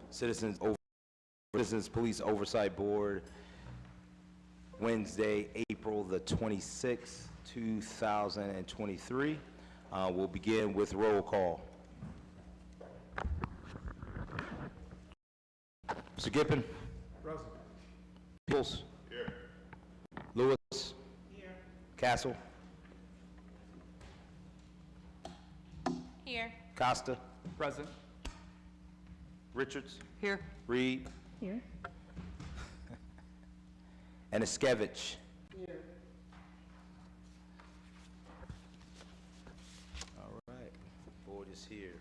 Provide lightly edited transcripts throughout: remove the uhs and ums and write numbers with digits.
Citizens Police Oversight Board, Wednesday, April the 26th, 2023. We'll begin with roll call. Mr. Gippen? Present. Peoples? Here. Lewis? Here. Castle? Here. Costa? Present. Richards? Here. Reed? Here. And Iskevich? Here. All right, board is here.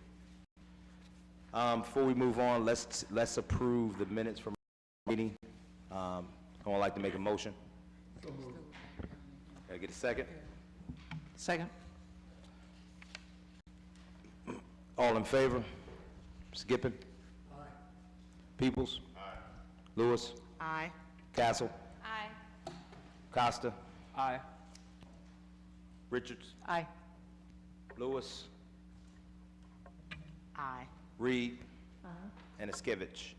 Before we move on, let's approve the minutes from the meeting. Someone like to make a motion? So moved. Can I get a second? Second. All in favor? Mr. Gippen? Aye. Peoples? Aye. Lewis? Aye. Castle? Aye. Costa? Aye. Richards? Aye. Lewis? Aye. Reed? And Iskevich?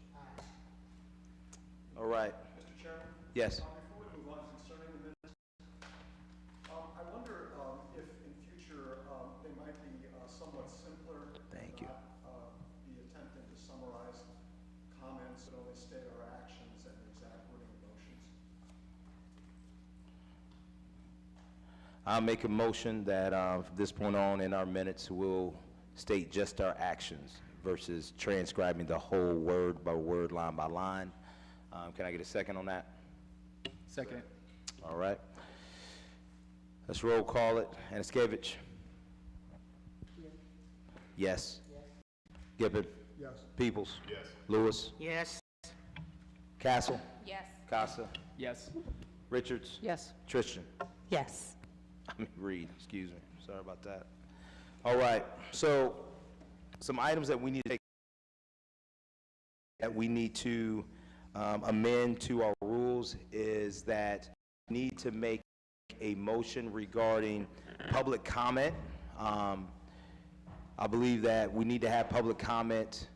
All right. Mr. Chairman? Yes. Before we move on concerning the minutes, I wonder if in future they might be somewhat simpler. Thank you. Not be attempting to summarize comments that only state our actions and the exact wording of motions. I'll make a motion that from this point on in our minutes, we'll state just our actions versus transcribing the whole word by word, line by line. Can I get a second on that? Second. All right. Let's roll call it. Aniskevich? Yes. Gibbon? Yes. Peoples? Yes. Lewis? Yes. Castle? Yes. Casa? Yes. Richards? Yes. Tristan? Yes. Reed, excuse me. Sorry about that. All right. So some items that we need to amend to our rules is that we need to make a motion regarding public comment. I believe that we need to have public comment,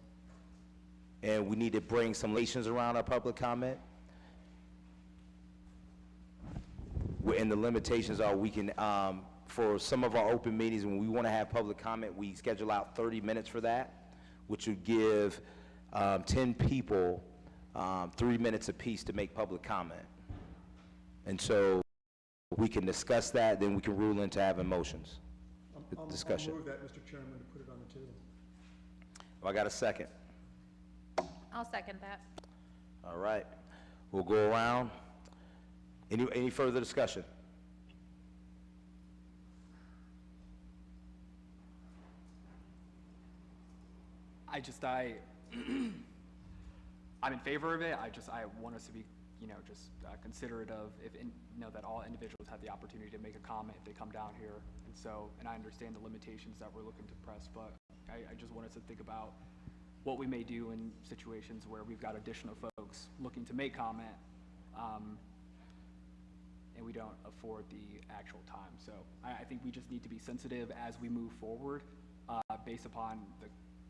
and we need to bring some limitations around our public comment. And the limitations are we can, for some of our open meetings, when we want to have public comment, we schedule out 30 minutes for that, which would give 10 people 3 minutes apiece to make public comment. And so we can discuss that, then we can rule into having motions. Discussion. I'll move that, Mr. Chairman, to put it on the table. Have I got a second? I'll second that. All right. We'll go around. Any further discussion? I'm in favor of it. I want us to be, considerate of that all individuals have the opportunity to make a comment if they come down here. And I understand the limitations that we're looking to press, but I just want us to think about what we may do in situations where we've got additional folks looking to make comment, and we don't afford the actual time. So I think we just need to be sensitive as we move forward, based upon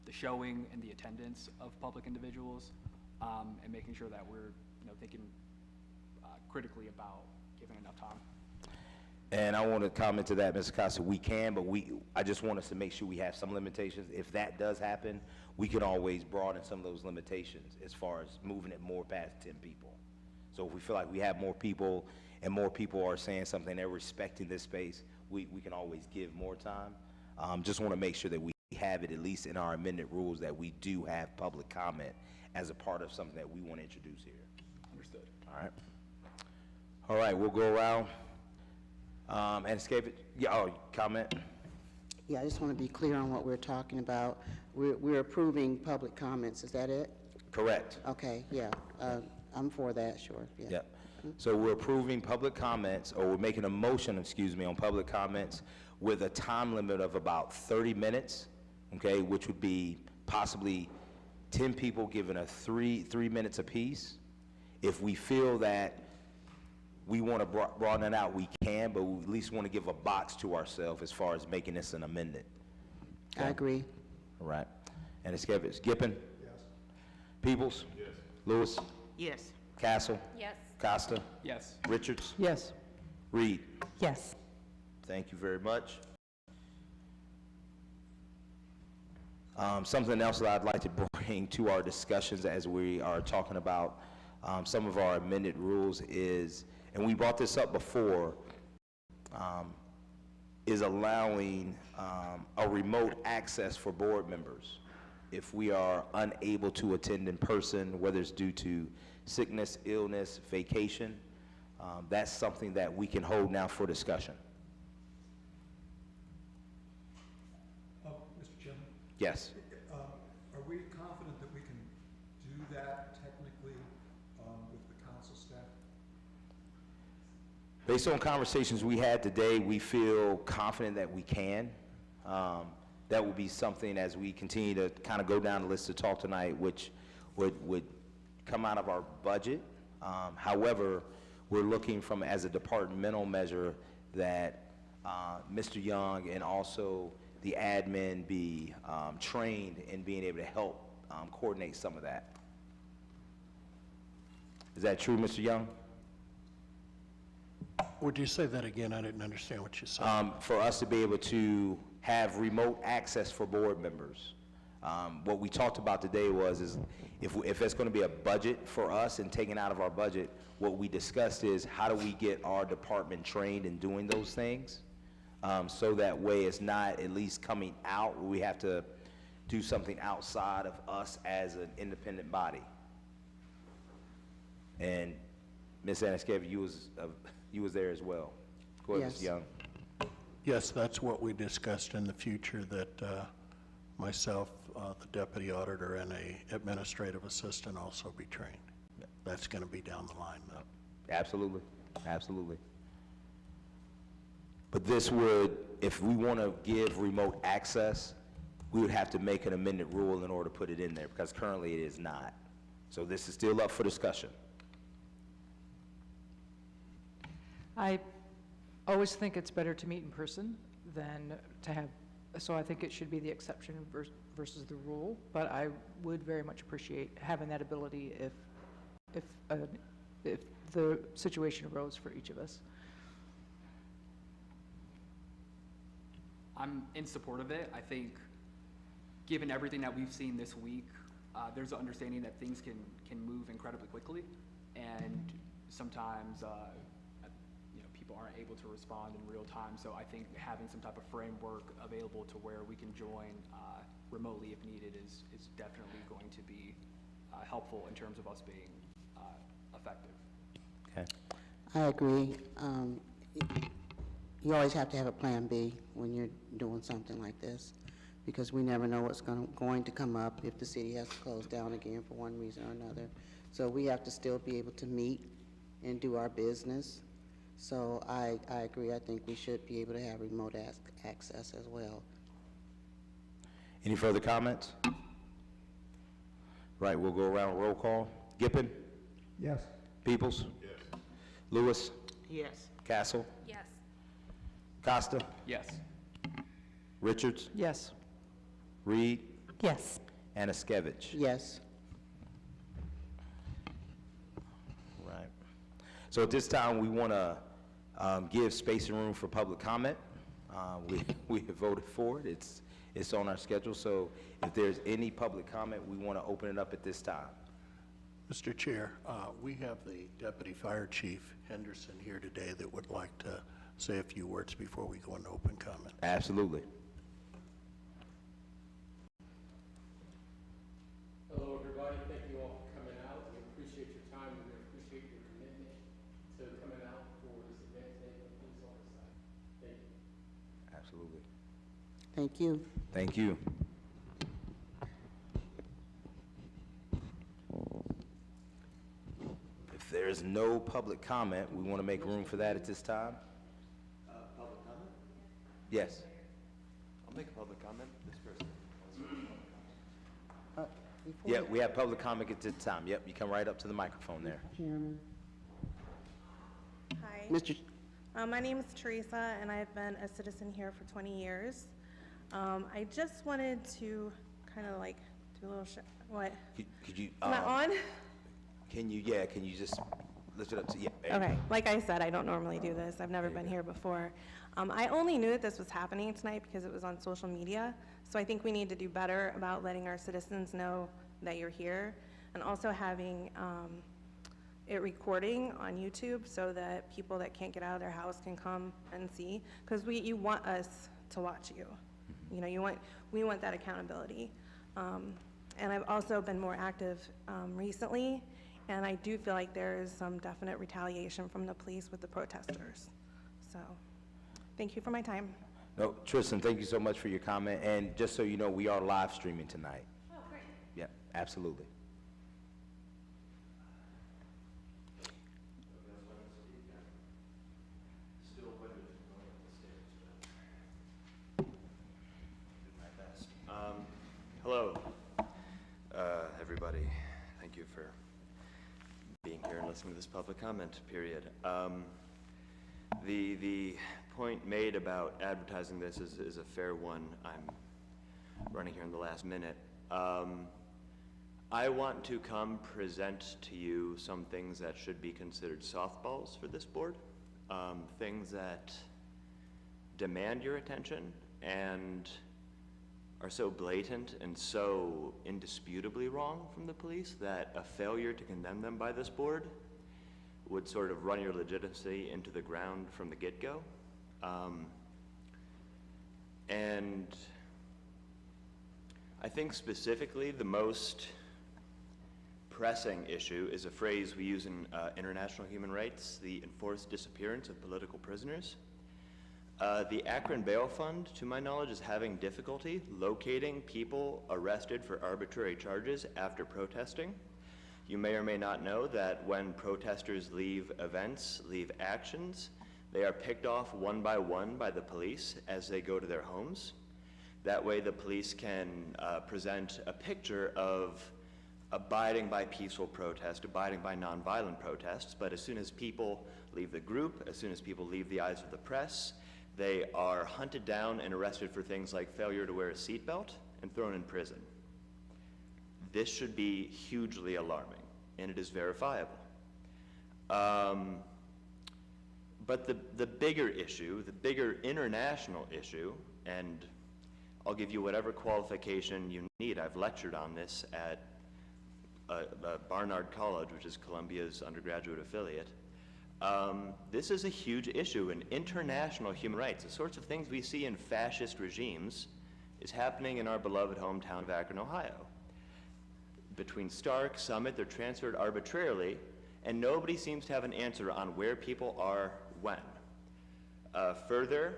the showing and the attendance of public individuals, and making sure that we're thinking critically about giving enough time. And I want to comment to that, Mr. Costa. We can, but I just want us to make sure we have some limitations. If that does happen, we can always broaden some of those limitations as far as moving it more past 10 people. So if we feel like we have more people and more people are saying something, they're respecting this space, we can always give more time. Just want to make sure that we have it at least in our amended rules that we do have public comment as a part of something that we want to introduce here. Understood. All right. All right, we'll go around. And escape it. Yeah, comment? Yeah, I just want to be clear on what we're talking about. We're approving public comments, is that it? Correct. Okay, yeah, I'm for that, sure, yeah. Yep. So we're approving public comments, or we're making a motion, excuse me, on public comments with a time limit of about 30 minutes, okay, which would be possibly 10 people given a three minutes apiece. If we feel that we want to broaden it out, we can, but we at least want to give a box to ourselves as far as making this an amendment. I agree. All right. And it's Gippen? Yes. Peoples? Yes. Lewis? Yes. Castle? Yes. Costa? Yes. Richards? Yes. Reed? Yes. Thank you very much. Something else that I'd like to bring to our discussions as we are talking about some of our amended rules is, and we brought this up before, is allowing a remote access for board members. If we are unable to attend in person, whether it's due to sickness, illness, vacation, that's something that we can hold now for discussion. Mr. Chairman, Yes. are we confident that we can do that technically with the council staff? Based on conversations we had today, we feel confident that we can. That will be something as we continue to kind of go down the list to talk tonight, which would come out of our budget. However, we're looking from, as a departmental measure, that Mr. Young and also the admin be trained in being able to help coordinate some of that. Is that true, Mr. Young? Would you say that again? I didn't understand what you said. For us to be able to have remote access for board members. What we talked about today is if it's going to be a budget for us and taken out of our budget, what we discussed is how do we get our department trained in doing those things? So that way it's not at least coming out, we have to do something outside of us as an independent body. And Ms. Anaskevy, you was there as well. Go ahead, Yes. Mr. Young. Yes, that's what we discussed in the future, that myself, the deputy auditor, and a administrative assistant also be trained. That's going to be down the line, though. Absolutely, absolutely. But this would, if we want to give remote access, we would have to make an amended rule in order to put it in there, because currently it is not. So this is still up for discussion. I always think it's better to meet in person than to have, so I think it should be the exception versus the rule, but I would very much appreciate having that ability if the situation arose for each of us. I'm in support of it. I think, given everything that we've seen this week, there's an understanding that things can move incredibly quickly, and sometimes people aren't able to respond in real time. So I think having some type of framework available to where we can join remotely if needed is definitely going to be helpful in terms of us being effective. Okay. I agree. You always have to have a plan B when you're doing something like this, because we never know what's going to come up if the city has to close down again for one reason or another. So we have to still be able to meet and do our business. So I agree. I think we should be able to have remote access as well. Any further comments? Right, we'll go around roll call. Gippin? Yes. Peoples? Yes. Lewis? Yes. Castle? Yes. Costa? Yes. Richards? Yes. Reed? Yes. Anaskevich? Yes. Right. So at this time, we want to give space and room for public comment. We have voted for it. It's on our schedule. So if there's any public comment, we want to open it up at this time. Mr. Chair, we have the Deputy Fire Chief Henderson here today that would like to say a few words before we go into open comment. Absolutely. Hello, everybody. Thank you all for coming out. We appreciate your time and we appreciate your commitment to coming out for this event today for Police Oversight. Thank you. Absolutely. Thank you. Thank you. If there's no public comment, we want to make room for that at this time. Public comment? Yes. I'll make a public comment. This person. Yeah, we have public comment at this time. Yep, you come right up to the microphone there. Chairman. Hi, Mr. my name is Teresa, and I've been a citizen here for 20 years. I just wanted to kind of like do a little What? Could you, Am I on? can you just lift it up to, yeah. there you go. Okay, like I said, I don't normally do this. I've never been here before. I only knew that this was happening tonight because it was on social media. So I think we need to do better about letting our citizens know that you're here, and also having it recording on YouTube so that people that can't get out of their house can come and see. Because you want us to watch you. You know, we want that accountability. And I've also been more active recently, and I do feel like there is some definite retaliation from the police with the protesters. So, thank you for my time. No, Tristan, thank you so much for your comment, and just so you know, we are live streaming tonight. Oh, great. Yeah, absolutely. Hello, everybody. Thank you for being here and listening to this public comment period. The point made about advertising this is a fair one. I'm running here in the last minute. I want to come present to you some things that should be considered softballs for this board, things that demand your attention and are so blatant and so indisputably wrong from the police that a failure to condemn them by this board would sort of run your legitimacy into the ground from the get-go. And I think specifically the most pressing issue is a phrase we use in international human rights, the enforced disappearance of political prisoners. The Akron Bail Fund, to my knowledge, is having difficulty locating people arrested for arbitrary charges after protesting. You may or may not know that when protesters leave events, leave actions, they are picked off one by the police as they go to their homes. That way the police can present a picture of abiding by peaceful protest, abiding by nonviolent protests, but as soon as people leave the group, as soon as people leave the eyes of the press, they are hunted down and arrested for things like failure to wear a seatbelt and thrown in prison. This should be hugely alarming, and it is verifiable. But the bigger issue, the bigger international issue, and I'll give you whatever qualification you need. I've lectured on this at Barnard College, which is Columbia's undergraduate affiliate. This is a huge issue in international human rights. The sorts of things we see in fascist regimes is happening in our beloved hometown of Akron, Ohio. Between Stark, Summit, they're transferred arbitrarily, and nobody seems to have an answer on where people are when. Further,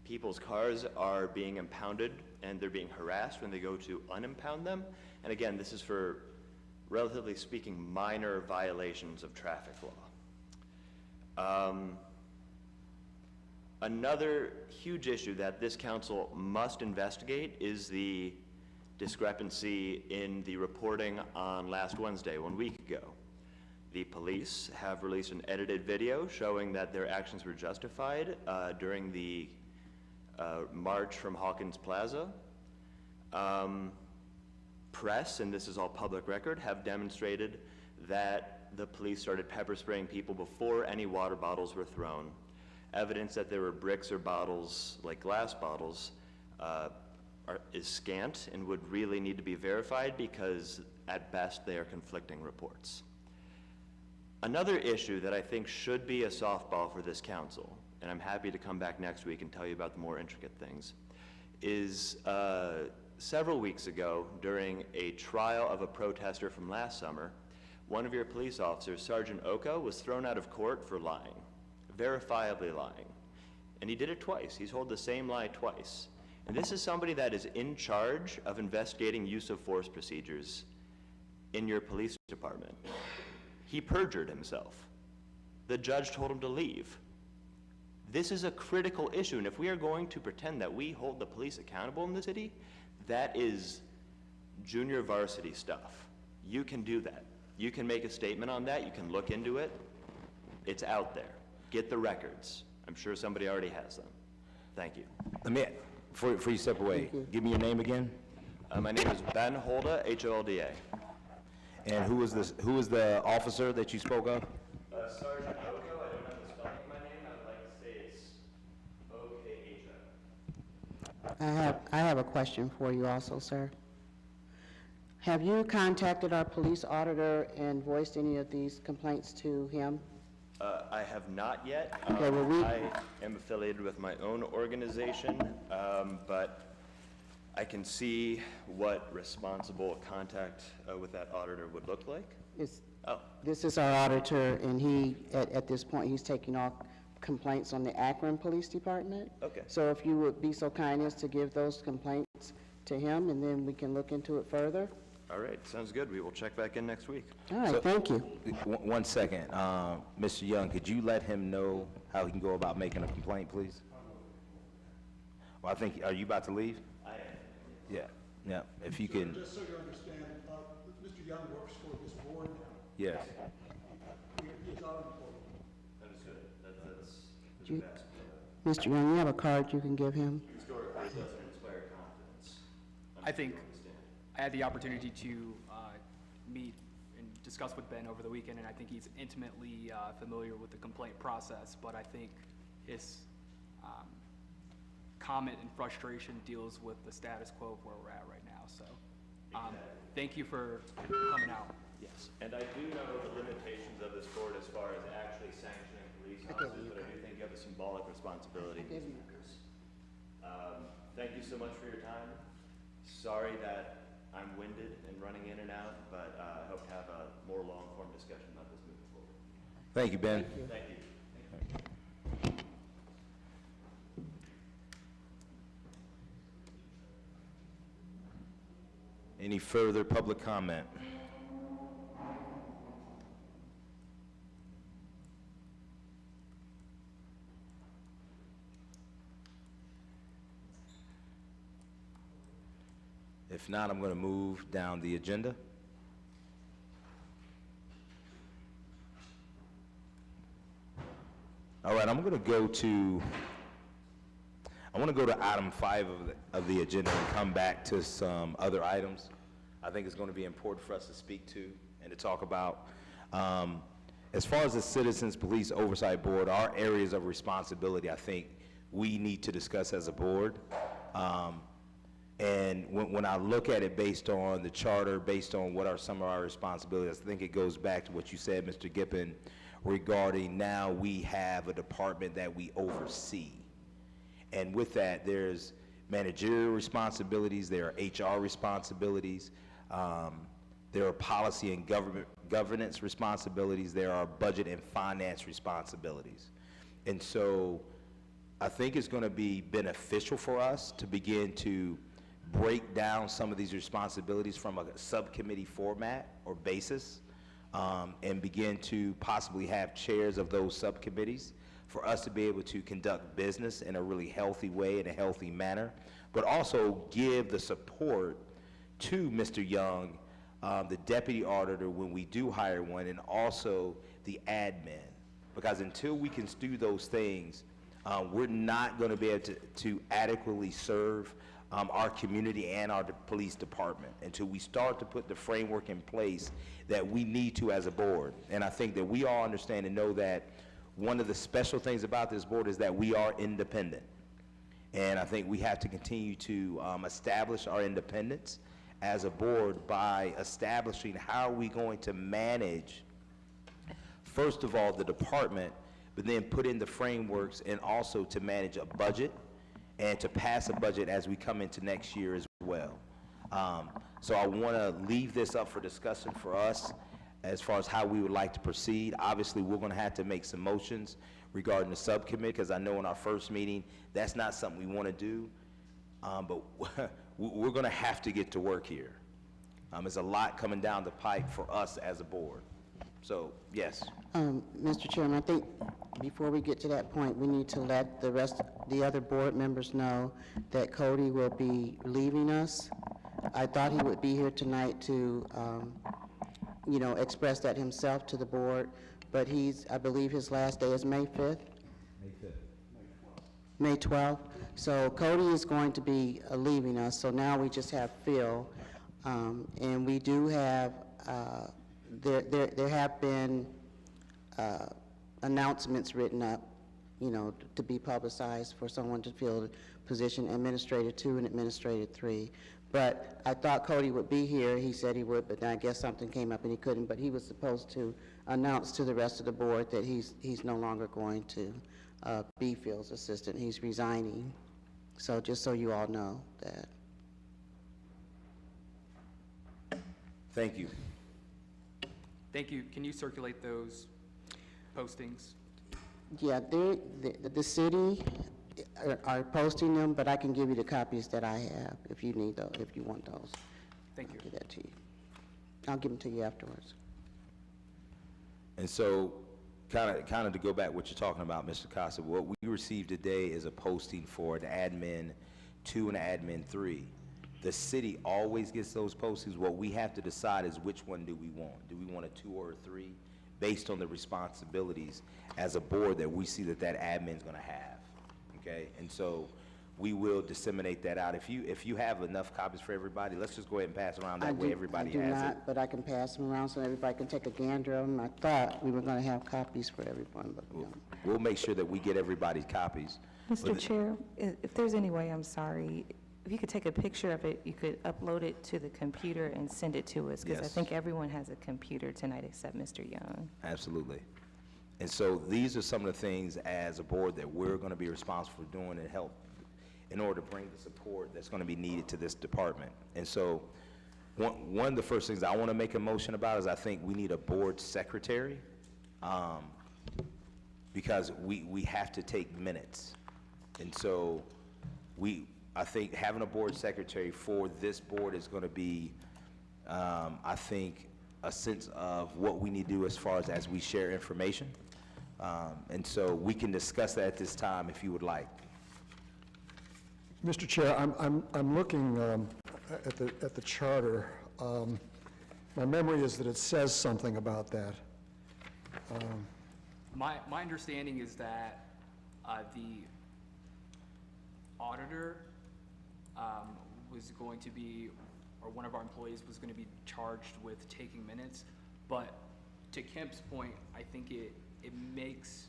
people's cars are being impounded and they're being harassed when they go to unimpound them. And again, this is for, relatively speaking, minor violations of traffic law. Another huge issue that this council must investigate is the discrepancy in the reporting on last Wednesday, 1 week ago. The police have released an edited video showing that their actions were justified during the march from Hawkins Plaza. Press, and this is all public record, have demonstrated that the police started pepper spraying people before any water bottles were thrown. Evidence that there were bricks or bottles, like glass bottles, is scant and would really need to be verified because at best they are conflicting reports. Another issue that I think should be a softball for this council, and I'm happy to come back next week and tell you about the more intricate things, is several weeks ago during a trial of a protester from last summer, one of your police officers, Sergeant Oka, was thrown out of court for lying, verifiably lying. And he did it twice. He's told the same lie twice. And this is somebody that is in charge of investigating use of force procedures in your police department. He perjured himself. The judge told him to leave. This is a critical issue, and if we are going to pretend that we hold the police accountable in the city, that is junior varsity stuff. You can do that. You can make a statement on that. You can look into it. It's out there. Get the records. I'm sure somebody already has them. Thank you. Let me, before you step away, give me your name again. My name is Ben Holda, Holda. And who is the officer that you spoke of? Sergeant Oko, I don't have the spelling of my name, I would like to say it's O-K-H-O. I have a question for you also, sir. Have you contacted our police auditor and voiced any of these complaints to him? I have not yet. Okay, well, I am affiliated with my own organization, but I can see what responsible contact with that auditor would look like. Oh, This is our auditor, and he, at this point, he's taking all complaints on the Akron Police Department. okay. So if you would be so kind as to give those complaints to him, and then we can look into it further. All right, sounds good. We will check back in next week. All right, So- thank you. One second. Mr. Young, could you let him know how he can go about making a complaint, please? Well, I think, are you about to leave? I am. Yeah, if you can, Just so you understand, Mr. Young works for this board now. yes. He is our employee. Understood. That's Do you- Mr. Young, you have a card you can give him? historically it doesn't inspire confidence. I think I had the opportunity to meet and discuss with Ben over the weekend, and I think he's intimately familiar with the complaint process, but I think his comment and frustration deals with the status quo of where we're at right now, so thank you for coming out. Yes, and I do know the limitations of this board as far as actually sanctioning police officers, but I do think you have a symbolic responsibility in these matters. Thank you so much for your time. Sorry that I'm winded and running in and out, but I hope to have a more long-form discussion about this moving forward. Thank you, Ben. Thank you. Any further public comment? If not, I'm going to move down the agenda. All right, I'm going to go to item 5 of the agenda and come back to some other items. I think it's going to be important for us to speak to and to talk about. As far as the Citizens Police Oversight Board, our areas of responsibility, I think we need to discuss as a board. And when I look at it based on the charter, based on what are some of our responsibilities, I think it goes back to what you said, Mr. Gippen, regarding now we have a department that we oversee. And with that, there's managerial responsibilities, there are HR responsibilities, there are policy and governance responsibilities, there are budget and finance responsibilities. And so I think it's going to be beneficial for us to begin to break down some of these responsibilities from a subcommittee format or basis, and begin to possibly have chairs of those subcommittees for us to be able to conduct business in a really healthy way, in a healthy manner, but also give the support to Mr. Young, the deputy auditor, when we do hire one, and also the admin. Because until we can do those things, we're not going to be able to adequately serve our community and our police department until we start to put the framework in place that we need to as a board. And I think that we all understand and know that one of the special things about this board is that we are independent. And I think we have to continue to establish our independence as a board by establishing how are we going to manage, first of all, the department, but then put in the frameworks and also to manage a budget and to pass a budget as we come into next year as well. So I want to leave this up for discussion for us as far as how we would like to proceed. Obviously, we're going to have to make some motions regarding the subcommittee, because I know in our first meeting, that's not something we want to do, but we're going to have to get to work here. There's a lot coming down the pipe for us as a board. So, yes. Mr. Chairman, I think before we get to that point, we need to let the other board members know that Cody will be leaving us. I thought he would be here tonight to, express that himself to the board, but I believe his last day is May 5th? May 12th. So Cody is going to be leaving us, so now we just have Phil. And we do have, there have been announcements written up, you know, to be publicized for someone to fill the position, Administrator 2 and Administrator 3. But I thought Cody would be here. He said he would, but I guess something came up and he couldn't. But he was supposed to announce to the rest of the board that he's no longer going to be Phil's assistant. He's resigning. So just so you all know that. Thank you. Thank you. Can you circulate those postings? Yeah, the city are posting them, but I can give you the copies that I have if you need those, if you want those. Thank you. I'll give that to you. I'll give them to you afterwards. And so, kind of to go back what you're talking about, Mr. Costa, what we received today is a posting for the admin 2 and admin 3. The city always gets those postings. What we have to decide is which one do we want? Do we want a 2 or a 3, based on the responsibilities as a board that we see that admin's going to have? Okay, and so we will disseminate that out. If you have enough copies for everybody, let's just go ahead and pass around. That way everybody has it. I do not, but I can pass them around so everybody can take a gander of them. I thought we were going to have copies for everyone, but we don't. We'll make sure that we get everybody's copies. Mr. Chair, if there's any way, I'm sorry, if you could take a picture of it, you could upload it to the computer and send it to us, because I Yes. think everyone has a computer tonight except Mr. Young. Absolutely. And so these are some of the things as a board that we're going to be responsible for doing and help in order to bring the support that's going to be needed to this department. And so one of the first things I want to make a motion about is I think we need a board secretary, because we have to take minutes. And so I think having a board secretary for this board is going to be, I think, a sense of what we need to do as far as we share information. And so we can discuss that at this time if you would like. Mr. Chair, I'm looking at the charter. My memory is that it says something about that. My understanding is that the auditor was going to be, or one of our employees was going to be charged with taking minutes. But to Kemp's point, I think it makes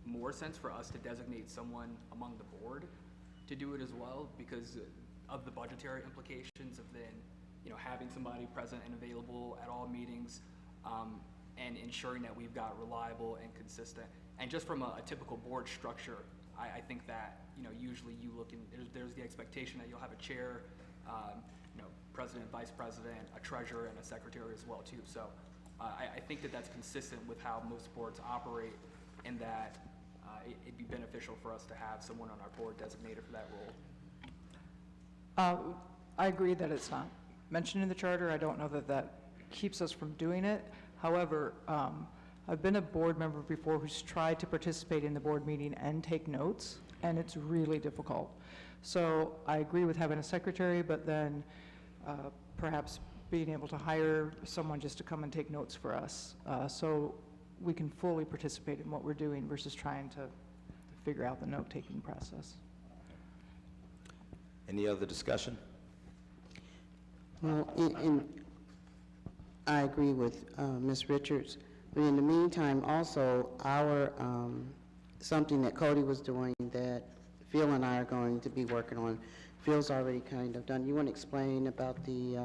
more sense for us to designate someone among the board to do it as well, because of the budgetary implications of then, having somebody present and available at all meetings, and ensuring that we've got reliable and consistent. And just from a typical board structure, I think that, usually you look in, there's the expectation that you'll have a chair, president, vice president, a treasurer, and a secretary as well too. So I think that that's consistent with how most boards operate, and that it'd be beneficial for us to have someone on our board designated for that role. I agree that it's not mentioned in the charter. I don't know that keeps us from doing it. However, I've been a board member before who's tried to participate in the board meeting and take notes, and it's really difficult. So I agree with having a secretary, but then perhaps being able to hire someone just to come and take notes for us, so we can fully participate in what we're doing versus trying to figure out the note-taking process. Any other discussion? Well, I agree with Ms. Richards. But in the meantime, also, our, something that Cody was doing that Phil and I are going to be working on, Phil's already kind of done. You want to explain about the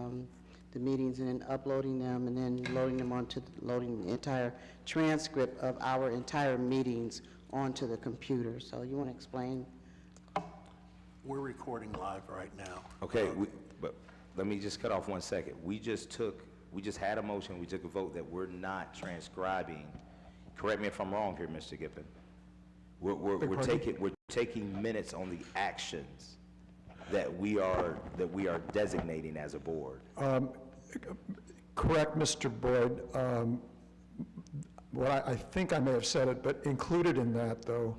meetings and then uploading them and then loading the entire transcript of our entire meetings onto the computer. So you want to explain? We're recording live right now. Okay, but let me just cut off 1 second. We just had a motion, we took a vote that we're not transcribing. Correct me if I'm wrong here, Mr. Gippen. We're taking minutes on the actions that we are designating as a board. Correct, Mr. Boyd. What I think I may have said it, but included in that, though,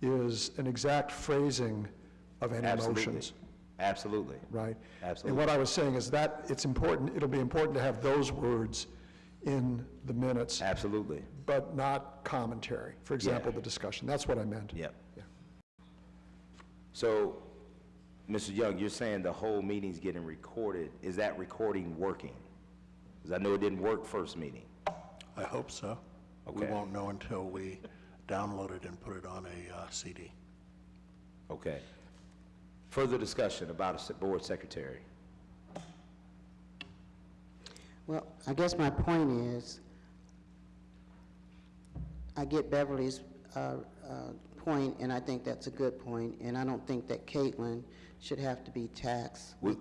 is an exact phrasing of any motions. Absolutely. Right? Absolutely. And what I was saying is that it's important, it'll be important to have those words in the minutes. Absolutely. But not commentary. For example, the discussion. That's what I meant. Yep. Yeah. So, Mr. Young, you're saying the whole meeting's getting recorded. Is that recording working? Because I know it didn't work first meeting. I hope so. We Okay. won't know until we download it and put it on a CD. Okay. Further discussion about a board secretary. Well, I guess my point is, I get Beverly's point, and I think that's a good point, and I don't think that Caitlin should have to be taxed. We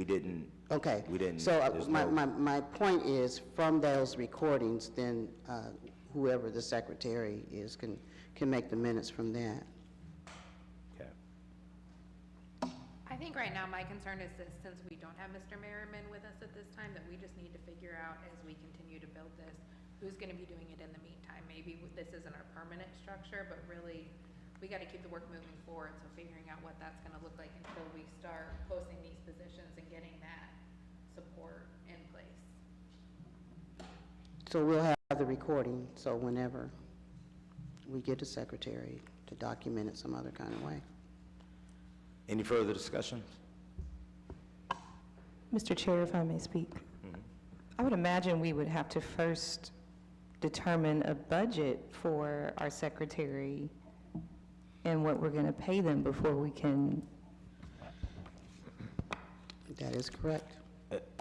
didn't. Okay. We didn't. So there's my, no- my point is, from those recordings, then whoever the secretary is can make the minutes from that. Okay. I think right now my concern is that since we don't have Mr. Merriman with us at this time, that we just need to figure out as we continue to build this, who's gonna be doing it in the meantime. Maybe this isn't our permanent structure, but really, we gotta keep the work moving forward, so figuring out what that's gonna look like until we start posting these positions and getting that support in place. So we'll have the recording, so whenever we get a secretary to document it some other kind of way. Any further discussion? Mr. Chair, if I may speak. I would imagine we would have to first determine a budget for our secretary and what we're going to pay them before we can. That is correct.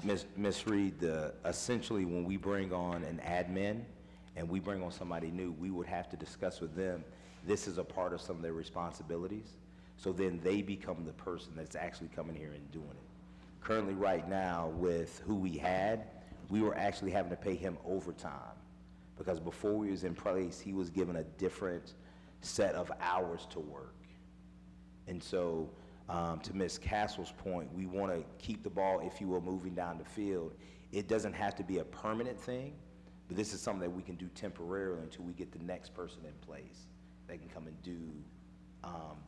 Ms. Reed, essentially, when we bring on an admin and we bring on somebody new, we would have to discuss with them, this is a part of some of their responsibilities. So then they become the person that's actually coming here and doing it. Currently, right now, with who we had, we were actually having to pay him overtime, because before he was in place, he was given a different set of hours to work. And so, to Ms. Castle's point, we want to keep the ball, if you will, moving down the field. It doesn't have to be a permanent thing, but this is something that we can do temporarily until we get the next person in place that can come and do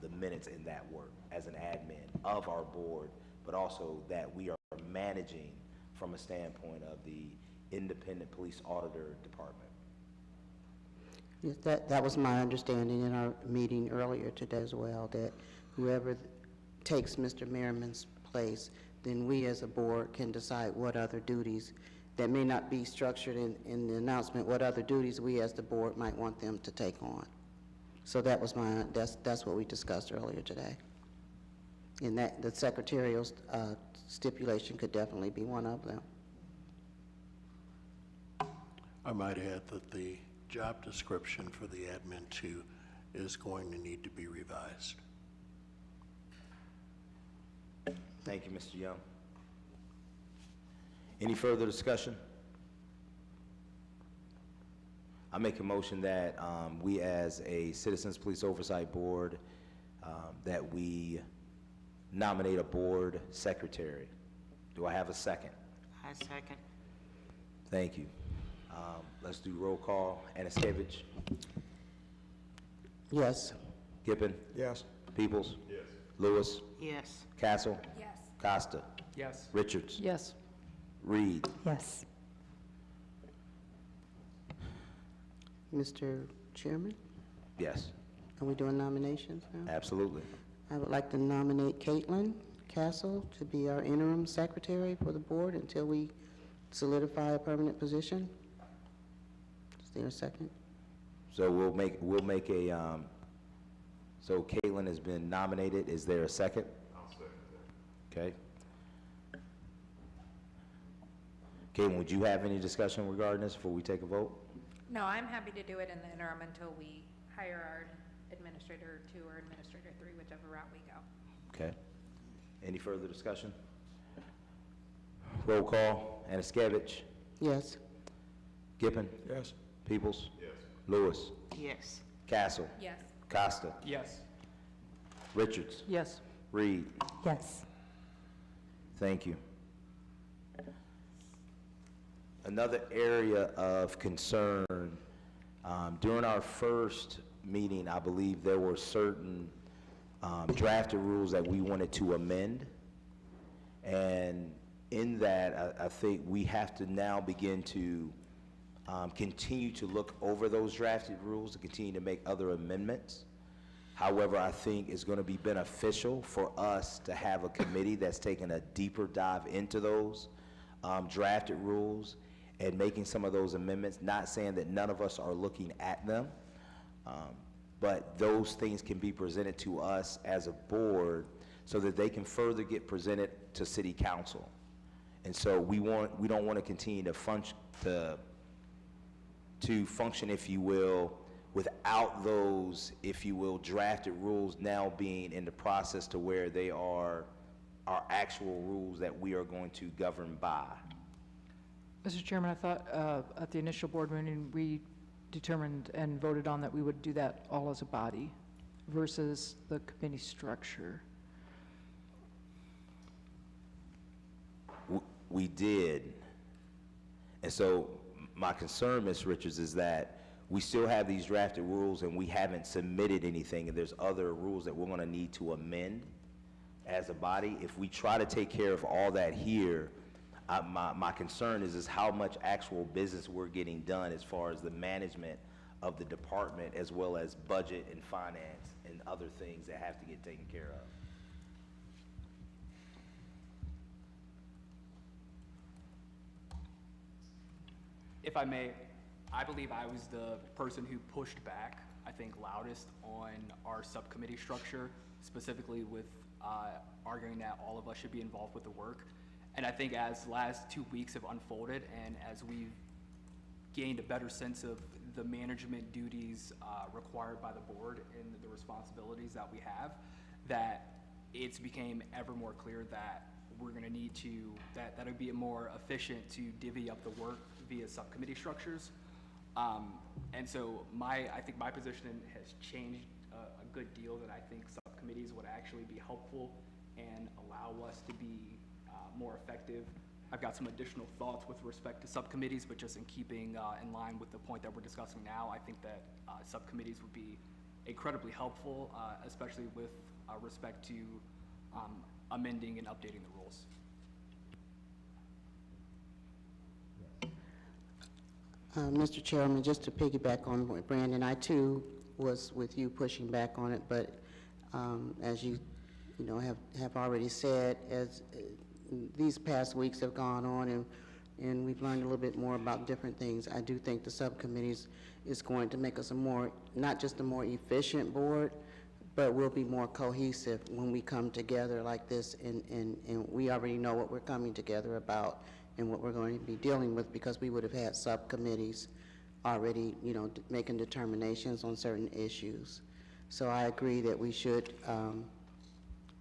the minutes in that work as an admin of our board, but also that we are managing from a standpoint of the independent police auditor department. Yes, that was my understanding in our meeting earlier today as well, that whoever takes Mr. Merriman's place, then we as a board can decide what other duties that may not be structured in the announcement, what other duties we as the board might want them to take on. So that was that's what we discussed earlier today. And that the secretarial stipulation could definitely be one of them. I might add that the job description for the admin too is going to need to be revised. Thank you, Mr. Young. Any further discussion? I make a motion that we as a Citizens Police Oversight Board, that we nominate a board secretary. Do I have a second? I second. Thank you. Let's do roll call. Anaskevich? Yes. Gippin? Yes. Peoples? Yes. Lewis? Yes. Castle? Yes. Costa? Yes. Richards? Yes. Reed? Yes. Mr. Chairman, Yes, are we doing nominations now? absolutely. I would like to nominate Caitlin Castle to be our interim secretary for the board until we solidify a permanent position. Is there a second? So we'll make a, so Caitlin has been nominated. Is there a second? I'll second that. Okay. Caitlin, would you have any discussion regarding this before we take a vote? No, I'm happy to do it in the interim until we hire our administrator 2 or administrator 3, whichever route we go. Okay. Any further discussion? Roll call. Anaskevich? Yes. Gippin? Yes. Peoples? Yes. Lewis? Yes. Castle? Yes. Costa? Yes. Richards? Yes. Reed? Yes. Thank you. Another area of concern, during our first meeting, I believe there were certain drafted rules that we wanted to amend. And in that, I think we have to now begin to continue to look over those drafted rules, to continue to make other amendments. However, I think it's going to be beneficial for us to have a committee that's taking a deeper dive into those drafted rules and making some of those amendments, not saying that none of us are looking at them, but those things can be presented to us as a board so that they can further get presented to city council. And so we don't want to continue to function, if you will, without those, if you will, drafted rules now being in the process to where they are our actual rules that we are going to govern by. Mr. Chairman, I thought at the initial board meeting, we determined and voted on that we would do that all as a body versus the committee structure. We did. And so my concern, Ms. Richards, is that we still have these drafted rules and we haven't submitted anything, and there's other rules that we're going to need to amend as a body. If we try to take care of all that here, my concern is how much actual business we're getting done as far as the management of the department, as well as budget and finance and other things that have to get taken care of. If I may, I believe I was the person who pushed back, I think, loudest on our subcommittee structure, specifically with arguing that all of us should be involved with the work. And I think as the last 2 weeks have unfolded and as we've gained a better sense of the management duties required by the board and the responsibilities that we have, that it's became ever more clear that we're going to need to, that it would be more efficient to divvy up the work via subcommittee structures. And so I think my position has changed a good deal, that I think subcommittees would actually be helpful and allow us to be more effective. I've got some additional thoughts with respect to subcommittees, but just in keeping in line with the point that we're discussing now, I think that subcommittees would be incredibly helpful, especially with respect to amending and updating the rules. Mr. Chairman, just to piggyback on what Brandon, I too was with you pushing back on it, but as you have already said, as these past weeks have gone on and we've learned a little bit more about different things, I do think the subcommittees is going to make us a more, not just a more efficient board, but we'll be more cohesive when we come together like this, and we already know what we're coming together about and what we're going to be dealing with, because we would have had subcommittees already, making determinations on certain issues. So I agree that we should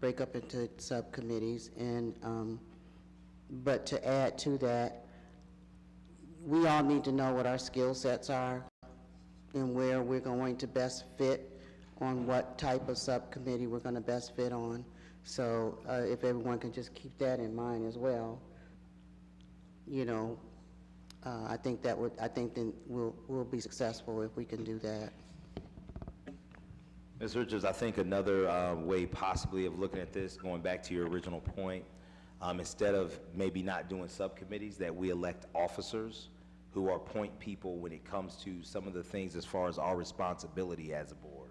break up into subcommittees, and but to add to that, we all need to know what our skill sets are and where we're going to best fit on what type of subcommittee we're going to best fit on. So if everyone can just keep that in mind as well, I think then we'll be successful if we can do that. Ms. Richards, I think another way possibly of looking at this, going back to your original point, instead of maybe not doing subcommittees, that we elect officers who are point people when it comes to some of the things as far as our responsibility as a board.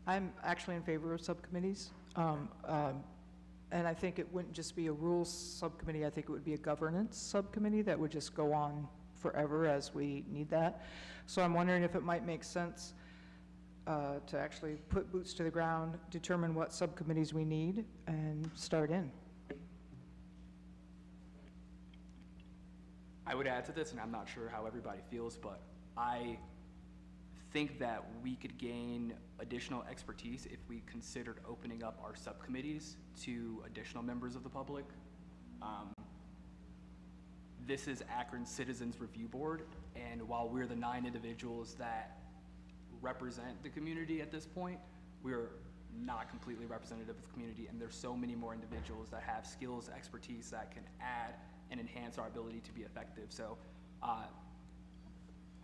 I'm actually in favor of subcommittees. And I think it wouldn't just be a rules subcommittee, I think it would be a governance subcommittee that would just go on forever as we need that. So I'm wondering if it might make sense to actually put boots to the ground, determine what subcommittees we need, and start in. I would add to this, and I'm not sure how everybody feels, but I think that we could gain additional expertise if we considered opening up our subcommittees to additional members of the public. This is Akron Citizens Review Board, and while we're the 9 individuals that represent the community at this point, we're not completely representative of the community, and there's so many more individuals that have skills, expertise that can add and enhance our ability to be effective. So I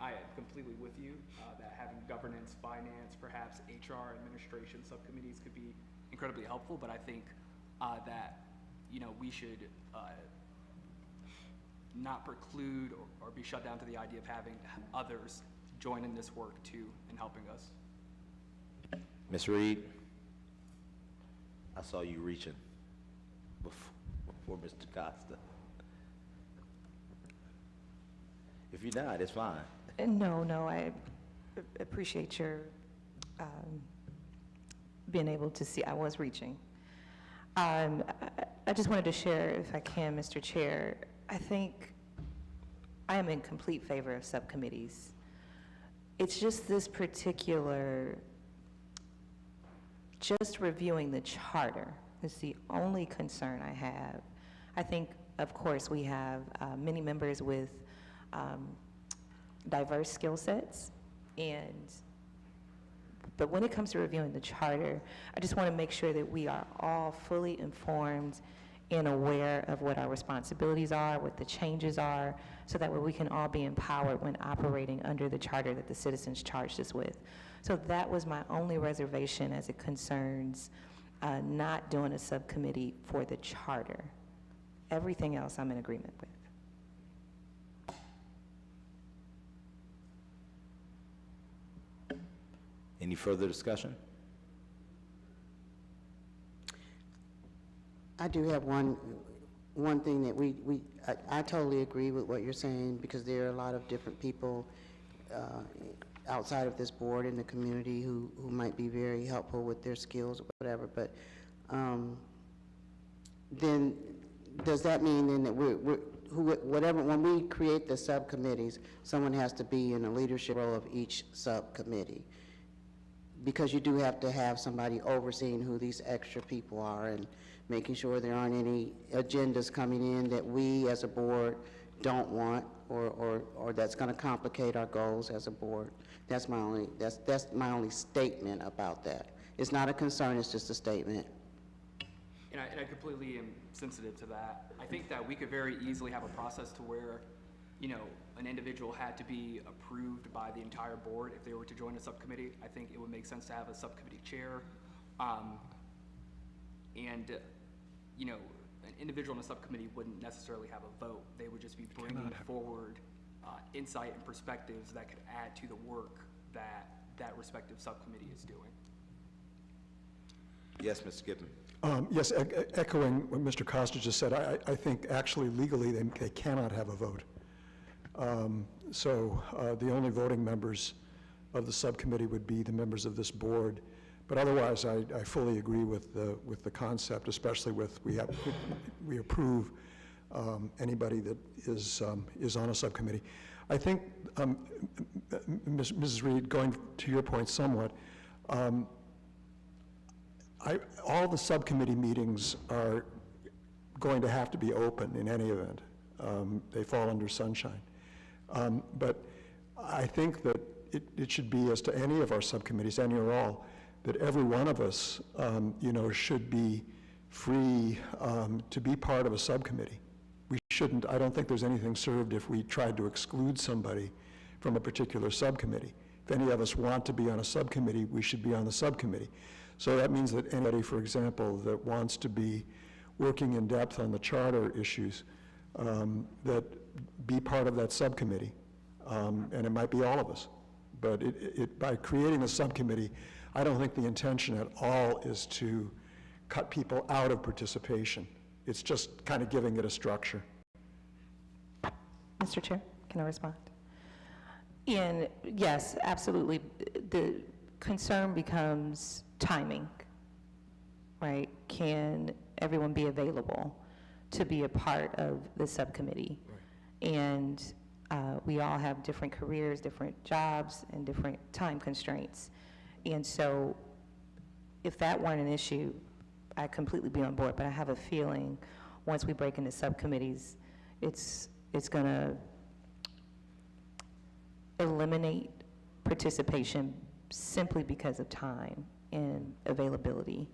am completely with you that having governance, finance, perhaps HR, administration subcommittees could be incredibly helpful, but I think that we should not preclude or be shut down to the idea of having others join in this work too in helping us. Ms. Reed, I saw you reaching before Mr. Costa. If you're not, it's fine. No, I appreciate your being able to see. I was reaching. I just wanted to share, if I can, Mr. Chair, I think I am in complete favor of subcommittees. It's just this particular, just reviewing the charter is the only concern I have. I think, of course, we have many members with diverse skill sets, but when it comes to reviewing the charter, I just want to make sure that we are all fully informed and aware of what our responsibilities are, what the changes are, so that way we can all be empowered when operating under the charter that the citizens charged us with. So that was my only reservation as it concerns not doing a subcommittee for the charter. Everything else I'm in agreement with. Any further discussion? I do have one thing that I totally agree with what you're saying, because there are a lot of different people outside of this board in the community who might be very helpful with their skills or whatever, but then does that mean then that when we create the subcommittees, someone has to be in a leadership role of each subcommittee? Because you do have to have somebody overseeing who these extra people are and making sure there aren't any agendas coming in that we as a board don't want, or that's going to complicate our goals as a board. That's my only statement about that. It's not a concern, it's just a statement. And I completely am sensitive to that. I think that we could very easily have a process to where, you know, an individual had to be approved by the entire board if they were to join a subcommittee. I think it would make sense to have a subcommittee chair. You know, an individual in a subcommittee wouldn't necessarily have a vote. They would just be bringing forward insight and perspectives that could add to the work that that respective subcommittee is doing. Yes, Mr. Gibbon. Yes, echoing what Mr. Costa just said, I think actually legally they cannot have a vote. So the only voting members of the subcommittee would be the members of this board. But otherwise, I fully agree with the concept, especially with we approve anybody that is on a subcommittee. I think, Mrs. Reed, going to your point somewhat, all the subcommittee meetings are going to have to be open in any event. They fall under sunshine. But I think that it should be, as to any of our subcommittees, any or all, that every one of us, you know, should be free to be part of a subcommittee. We shouldn't, I don't think there's anything served if we tried to exclude somebody from a particular subcommittee. If any of us want to be on a subcommittee, we should be on the subcommittee. So that means that anybody, for example, that wants to be working in depth on the charter issues, that be part of that subcommittee, and it might be all of us. But by creating a subcommittee, I don't think the intention at all is to cut people out of participation. It's just kind of giving it a structure. Mr. Chair, can I respond? And yes, absolutely. The concern becomes timing, right? Can everyone be available to be a part of the subcommittee? Right. And we all have different careers, different jobs, and different time constraints. And so if that weren't an issue, I'd completely be on board, but I have a feeling once we break into subcommittees, it's going to eliminate participation simply because of time and availability.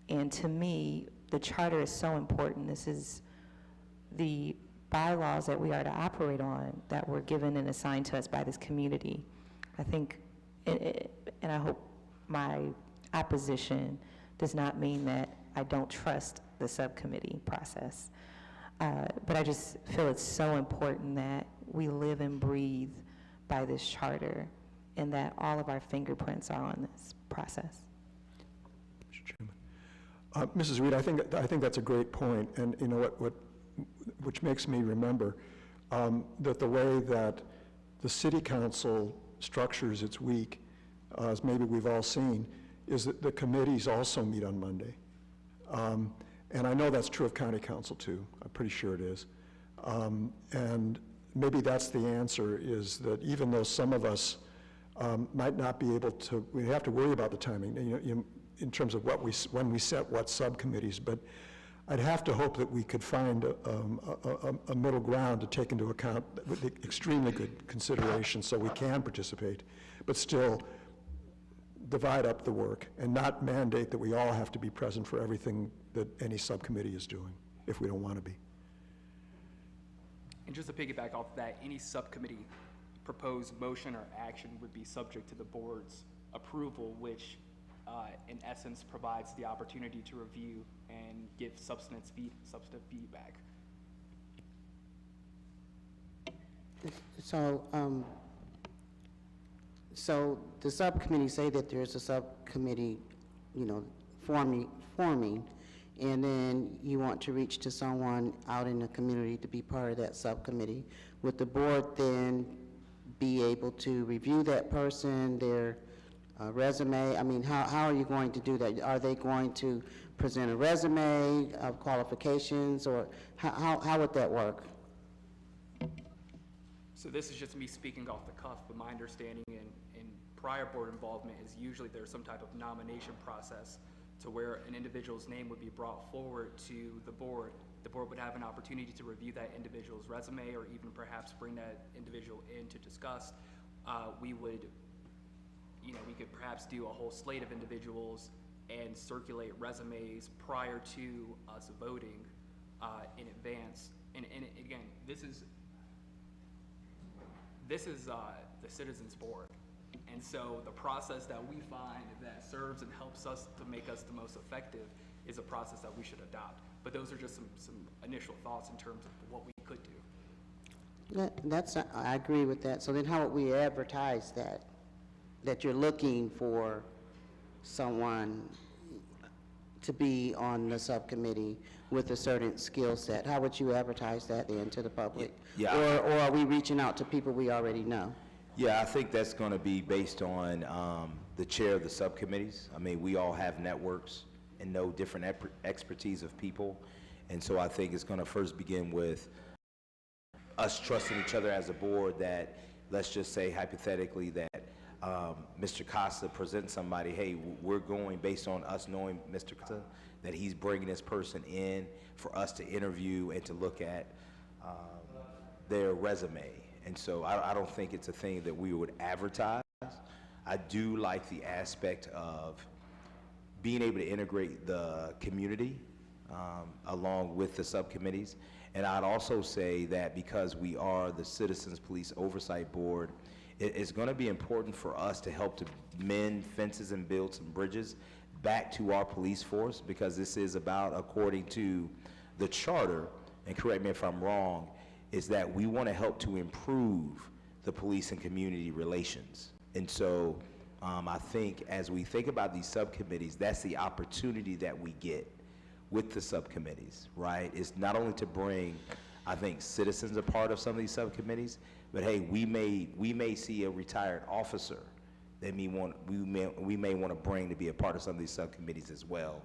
And to me, the charter is so important. This is the bylaws that we are to operate on that were given and assigned to us by this community. I think, and I hope my opposition does not mean that I don't trust the subcommittee process. But I just feel it's so important that we live and breathe by this charter and that all of our fingerprints are on this process. Mr. Chairman. Mrs. Reed, I think that's a great point, and you know which makes me remember that the way that the city council structures its week, as maybe we've all seen, is that the committees also meet on Monday. And I know that's true of county council too. I'm pretty sure it is. And maybe that's the answer, is that even though some of us might not be able to, we have to worry about the timing, in terms of when we set what subcommittees, but I'd have to hope that we could find a middle ground to take into account with extremely good consideration so we can participate, but still divide up the work and not mandate that we all have to be present for everything that any subcommittee is doing, if we don't want to be. And just to piggyback off that, any subcommittee proposed motion or action would be subject to the board's approval, which in essence provides the opportunity to review and give substantive feedback. So the subcommittee say that there's a subcommittee, forming, and then you want to reach to someone out in the community to be part of that subcommittee. Would the board then be able to review that person, their resume? I mean, how are you going to do that? Are they going to present a resume of qualifications, or how would that work? So this is just me speaking off the cuff, but my understanding in prior board involvement is usually there's some type of nomination process to where an individual's name would be brought forward to the board. The board would have an opportunity to review that individual's resume, or even perhaps bring that individual in to discuss. We could perhaps do a whole slate of individuals and circulate resumes prior to us voting in advance. And again, this is the citizens board. And so the process that we find that serves and helps us to make us the most effective is a process that we should adopt. But those are just some initial thoughts in terms of what we could do. I agree with that. So then how would we advertise that you're looking for someone to be on the subcommittee with a certain skill set? How would you advertise that then to the public? Yeah. Or are we reaching out to people we already know? Yeah, I think that's going to be based on the chair of the subcommittees. I mean, we all have networks and know different expertise of people. And so I think it's going to first begin with us trusting each other as a board, that let's just say hypothetically that Mr. Costa presents somebody, hey, we're going based on us knowing Mr. Costa, that he's bringing this person in for us to interview and to look at their resume. And so I don't think it's a thing that we would advertise. I do like the aspect of being able to integrate the community along with the subcommittees. And I'd also say that because we are the Citizens Police Oversight Board, it's going to be important for us to help to mend fences and build some bridges back to our police force, because this is about, according to the charter, and correct me if I'm wrong, is that we want to help to improve the police and community relations. And so I think as we think about these subcommittees, that's the opportunity that we get with the subcommittees, right? It's not only to bring, I think, citizens a part of some of these subcommittees, but hey, we may see a retired officer that we may want to bring to be a part of some of these subcommittees as well.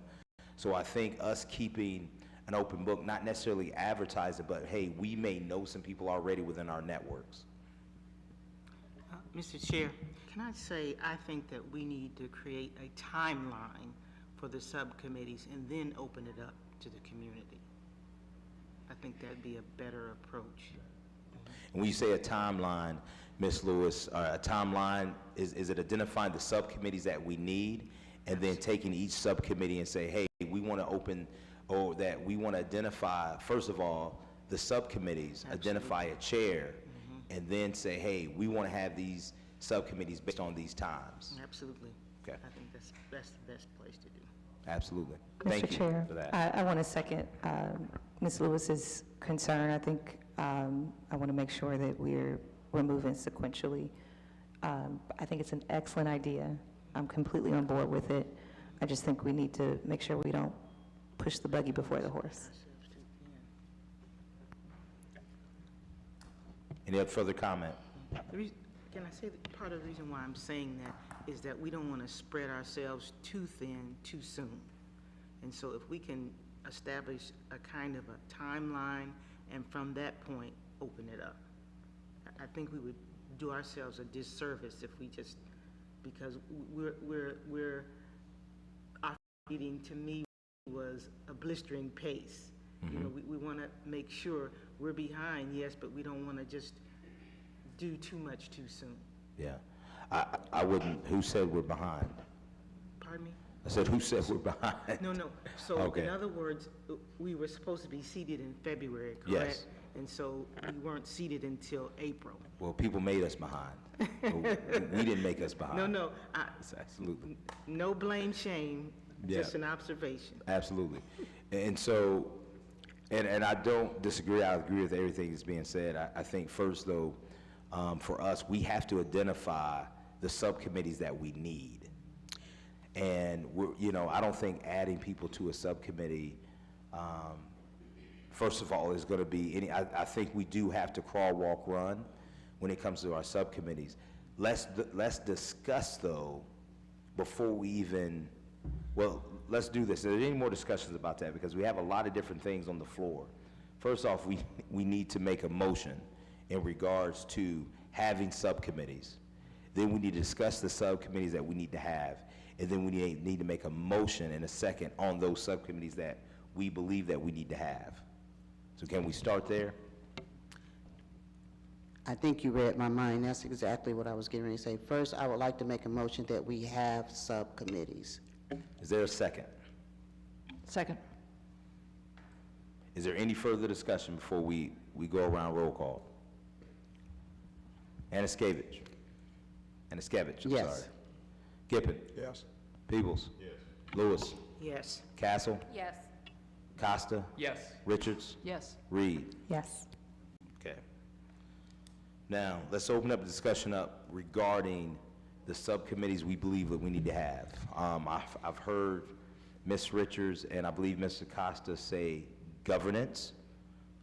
So I think us keeping an open book, not necessarily advertising, but hey, we may know some people already within our networks. Mr. Chair, can I say, I think that we need to create a timeline for the subcommittees and then open it up to the community. I think that'd be a better approach. And when you say a timeline, Ms. Lewis, a timeline, is it identifying the subcommittees that we need, and then taking each subcommittee and say, hey, we want to open, or that we want to identify, first of all, the subcommittees, identify a chair, and then say, hey, we want to have these subcommittees based on these times. Absolutely. Okay. I think that's the best place to do. Absolutely. Mr. Thank you Chair, for that. I want to second Ms. Lewis's concern. I think I want to make sure that we're moving sequentially. I think it's an excellent idea. I'm completely on board with it. I just think we need to make sure we don't push the buggy before the horse. Any other further comment? Can I say that part of the reason why I'm saying that is that we don't want to spread ourselves too thin too soon. And so if we can establish a kind of a timeline and from that point, open it up. I think we would do ourselves a disservice if we just, because our meeting to me was a blistering pace. You know, we want to make sure we're behind, yes, but we don't want to just do too much too soon. Yeah. I wouldn't, who said we're behind? Pardon me? I said, who said we're behind? No. So Okay. in other words, we were supposed to be seated in February, correct? Yes. And so we weren't seated until April. Well, people made us behind. We didn't make us behind. No, It's absolutely. no blame, shame, Yeah. just an observation. Absolutely. And so, and I don't disagree, I agree with everything that's being said. I think first though, for us, we have to identify the subcommittees that we need. And we're, you know, I don't think adding people to a subcommittee, first of all, is gonna be any, I think we do have to crawl, walk, run when it comes to our subcommittees. Let's discuss though, before we even, well, let's do this. Are there any more discussions about that? Because we have a lot of different things on the floor. First off, we need to make a motion in regards to having subcommittees. Then we need to discuss the subcommittees that we need to have. And then we need to make a motion in a second on those subcommittees that we believe that we need to have. So can we start there? I think you read my mind. That's exactly what I was getting ready to say. First, I would like to make a motion that we have subcommittees. Is there a second? Second. Is there any further discussion before we go around roll call? Anaskevich, I'm Yes. sorry. Gippin. Yes. Peebles. Yes. Lewis. Yes. Castle. Yes. Costa. Yes. Richards. Yes. Reed. Yes. Okay. Now, let's open up the discussion up regarding the subcommittees we believe that we need to have. I've heard Ms. Richards and I believe Mr. Costa say governance.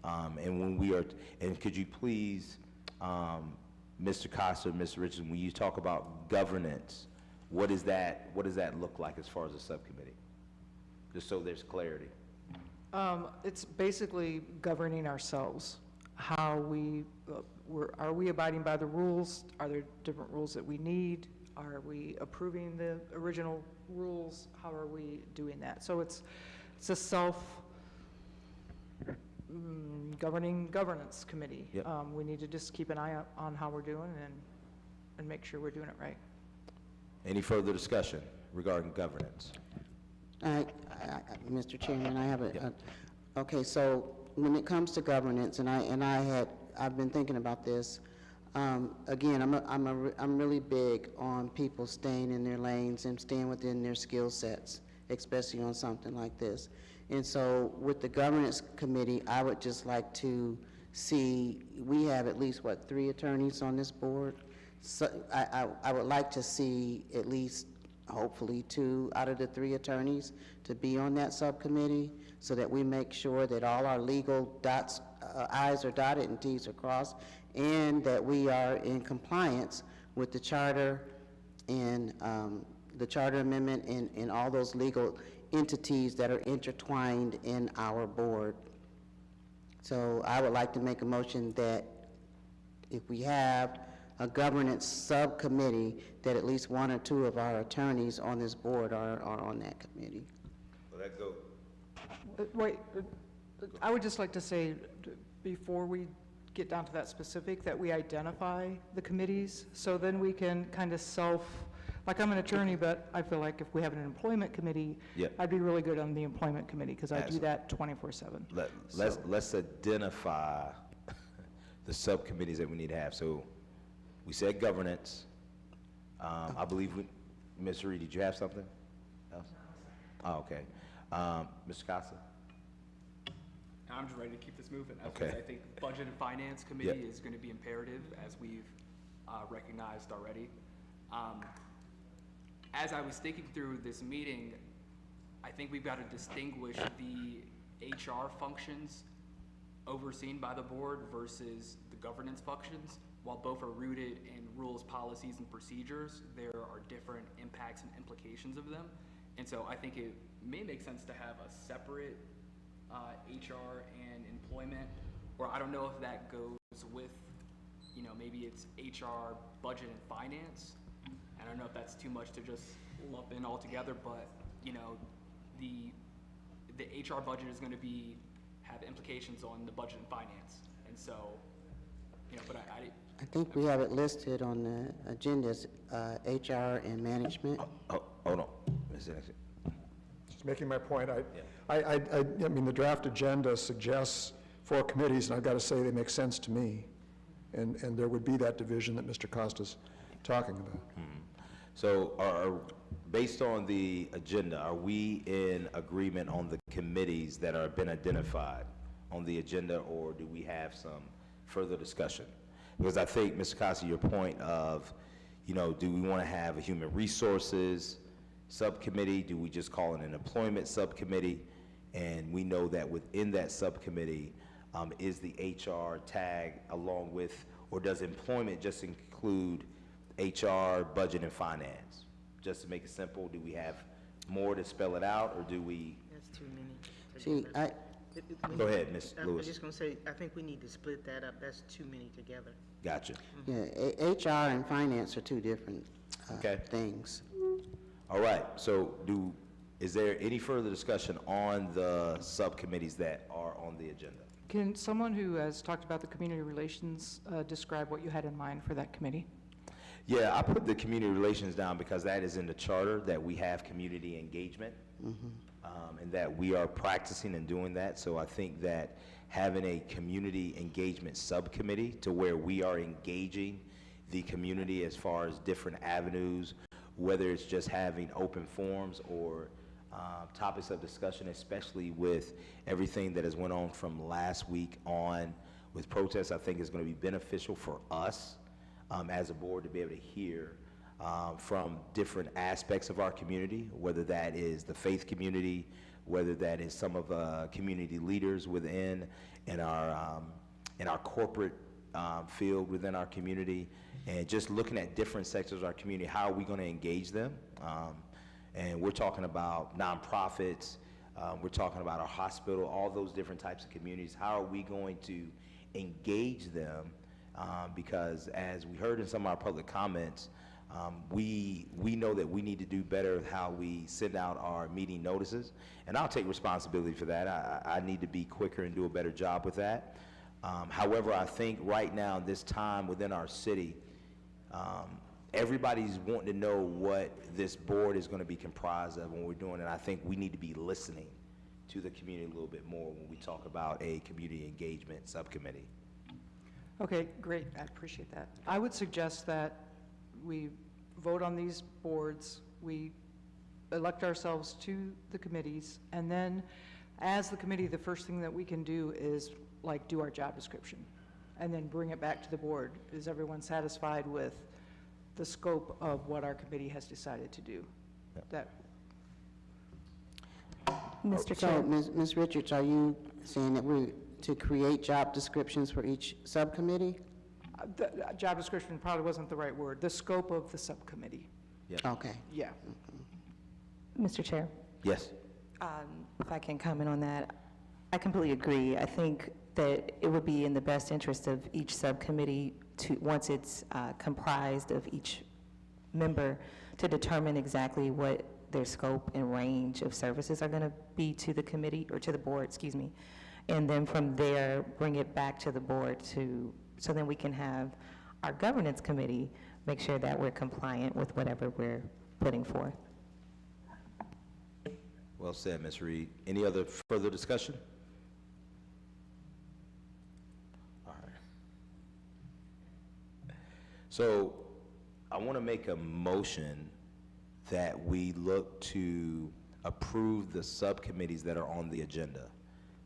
And when we are, and could you please, Mr. Costa and Mr. Richards, when you talk about governance, what does that look like as far as a subcommittee? Just so there's clarity. It's basically governing ourselves, how are we abiding by the rules? Are there different rules that we need? Are we approving the original rules? How are we doing that? So it's a governing governance committee. Yep. We need to just keep an eye out on how we're doing and make sure we're doing it right. Any further discussion regarding governance? Mr. Chairman, I have okay, so when it comes to governance, I've been thinking about this. Again, I'm really big on people staying in their lanes and staying within their skill sets, especially on something like this. And so with the governance committee, I would just like to see, we have at least, 3 attorneys on this board? So I would like to see at least, hopefully 2 out of the 3 attorneys to be on that subcommittee so that we make sure that all our legal I's are dotted and T's are crossed, and that we are in compliance with the charter and the charter amendment and all those legal entities that are intertwined in our board. So I would like to make a motion that if we have a governance subcommittee, that at least 1 or 2 of our attorneys on this board are on that committee. Well, that go. Wait, I would just like to say, before we get down to that specific, that we identify the committees, so then we can kind of like I'm an attorney, but I feel like if we have an employment committee, Yep. I'd be really good on the employment committee, because I do Excellent. that 24/7. Let's identify the subcommittees that we need to have. So we said governance. I believe Ms. Reed, did you have something else? Oh, okay. Mr. Costa? I'm just ready to keep this moving. Okay. I think Budget and Finance Committee is going to be imperative, as we've recognized already. as I was thinking through this meeting, I think we've got to distinguish the HR functions overseen by the board versus the governance functions. While both are rooted in rules, policies, and procedures, there are different impacts and implications of them. And so I think it may make sense to have a separate HR and employment, or I don't know if that goes with, you know, maybe it's HR, budget, and finance. I don't know if that's too much to just lump in all together, but, you know, the HR budget is going to have implications on the budget and finance. And so, you know, but I think we have it listed on the agenda as HR and management. Oh, hold on. Ms. Jackson. Just making my point, I mean, the draft agenda suggests 4 committees, and I've got to say they make sense to me. And there would be that division that Mr. Costa's talking about. So based on the agenda, are we in agreement on the committees that have been identified on the agenda, or do we have some further discussion? Because I think, Mr. Costa, your point of, you know, do we want to have a human resources subcommittee? Do we just call it an employment subcommittee? And we know that within that subcommittee is the HR tag along with, or does employment just include HR, budget, and finance? Just to make it simple, do we have more to spell it out, or do we? That's too many. See, Go ahead, Ms. I Lewis. was just gonna say, I think we need to split that up. That's too many together. Gotcha. yeah, HR and finance are 2 different Okay. things. All right, so is there any further discussion on the subcommittees that are on the agenda? Can someone who has talked about the community relations describe what you had in mind for that committee? Yeah, I put the community relations down because that is in the charter, that we have community engagement, and that we are practicing and doing that. So I think that having a community engagement subcommittee to where we are engaging the community as far as different avenues, whether it's just having open forums or topics of discussion, especially with everything that has went on from last week on with protests, I think is going to be beneficial for us as a board to be able to hear from different aspects of our community, whether that is the faith community, whether that is some of community leaders within in our corporate field within our community, and just looking at different sectors of our community. How are we going to engage them? And we're talking about nonprofits, we're talking about our hospital, all those different types of communities. How are we going to engage them? Because as we heard in some of our public comments, we know that we need to do better with how we send out our meeting notices, and I'll take responsibility for that. I need to be quicker and do a better job with that. However, I think right now, this time within our city, everybody's wanting to know what this board is going to be comprised of when we're doing it. I think we need to be listening to the community a little bit more when we talk about a community engagement subcommittee. Okay, great, I appreciate that. I would suggest that we vote on these boards, we elect ourselves to the committees, and then as the committee, the first thing that we can do is like do our job description and then bring it back to the board. Is everyone satisfied with the scope of what our committee has decided to do? That. Mr. So, Chair, Ms. Richards, are you saying that we're to create job descriptions for each subcommittee? The job description probably wasn't the right word. The scope of the subcommittee. Okay. Yeah. Mr. Chair, Yes. if I can comment on that, I completely agree. I think that it would be in the best interest of each subcommittee to, once it's comprised of each member, to determine exactly what their scope and range of services are going to be to the committee, or to the board, excuse me. And then from there, bring it back to the board so then we can have our governance committee make sure that we're compliant with whatever we're putting forth. Well said, Ms. Reed. Any other further discussion? All right. So I want to make a motion that we look to approve the subcommittees that are on the agenda,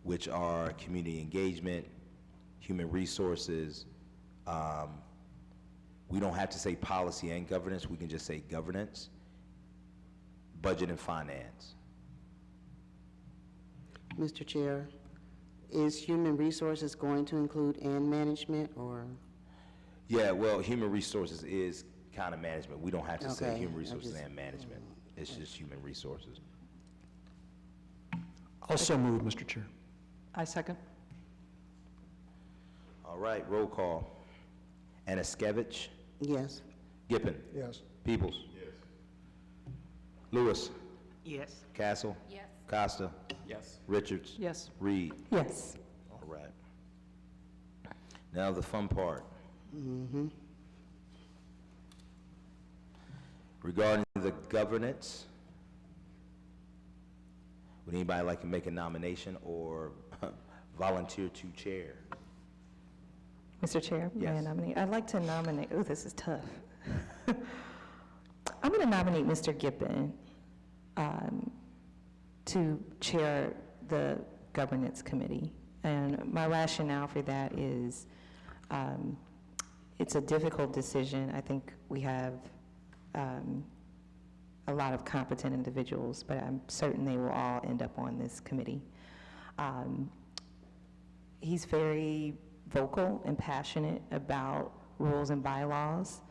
which are community engagement, human resources. We don't have to say policy and governance, we can just say governance, Budget and Finance. Mr. Chair, is Human Resources going to include and management, or? Yeah, well, Human Resources is kind of management. We don't have to say Okay, Human I Resources just- and Management. It's just Human Resources. Also move, Mr. Chair. I second. All right, roll call. Anaskevich, Yes. Gippon, Yes. Peoples. Yes. Lewis, Yes. Castle, Yes. Costa, Yes. Richards. Yes. Reed. Yes. All right. Now the fun part. Regarding the governance, would anybody like to make a nomination or volunteer to chair? Mr. Chair, may I Yes. nominate? I'd like to nominate, oh, this is tough. I'm going to nominate Mr. Gippon to chair the Governance Committee. And my rationale for that is it's a difficult decision. I think we have a lot of competent individuals, but I'm certain they will all end up on this committee. He's very vocal and passionate about rules and bylaws,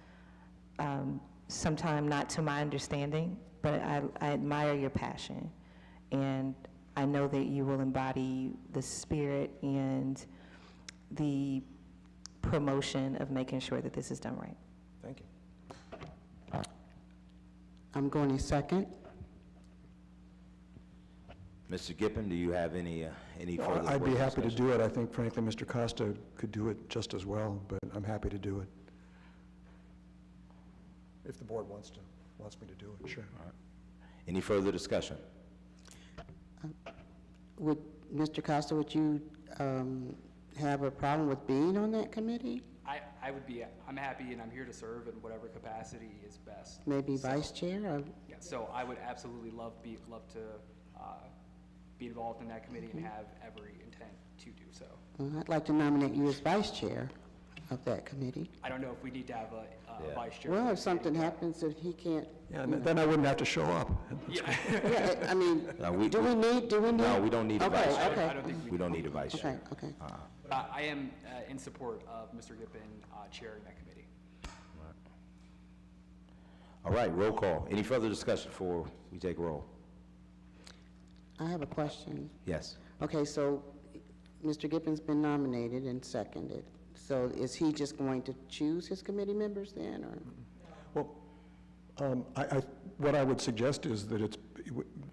sometimes not to my understanding, but I admire your passion. And I know that you will embody the spirit and the promotion of making sure that this is done right. Thank you. I'm going to second. Mr. Gippon, do you have any further? I'd be words or happy to discussion? do it. I think frankly, Mr. Costa could do it just as well, but I'm happy to do it. If the board wants me to do it, sure. Any further discussion? Would, Mr. Costa, would you have a problem with being on that committee? I would be, I'm happy and I'm here to serve in whatever capacity is best. Maybe So- vice chair? Or, Yeah, so I would absolutely love to be involved in that committee and have every intent to do so. I'd like to nominate you as vice chair of that committee. I don't know if we need to have a Yeah. vice chair. Well, for if this something meeting, happens that he can't, Yeah, and then I wouldn't have to show up. but- Yeah. yeah, I mean, No, we- do we need? No, we don't need a Okay, vice chair. okay. I don't think We don't need a vice Okay, chair. okay. But I am in support of Mr. Gippon chairing that committee. All right, roll call. Any further discussion before we take roll? I have a question. Yes. Okay, so Mr. Gippon's been nominated and seconded. So is he just going to choose his committee members then, or? Well, what I would suggest is that it's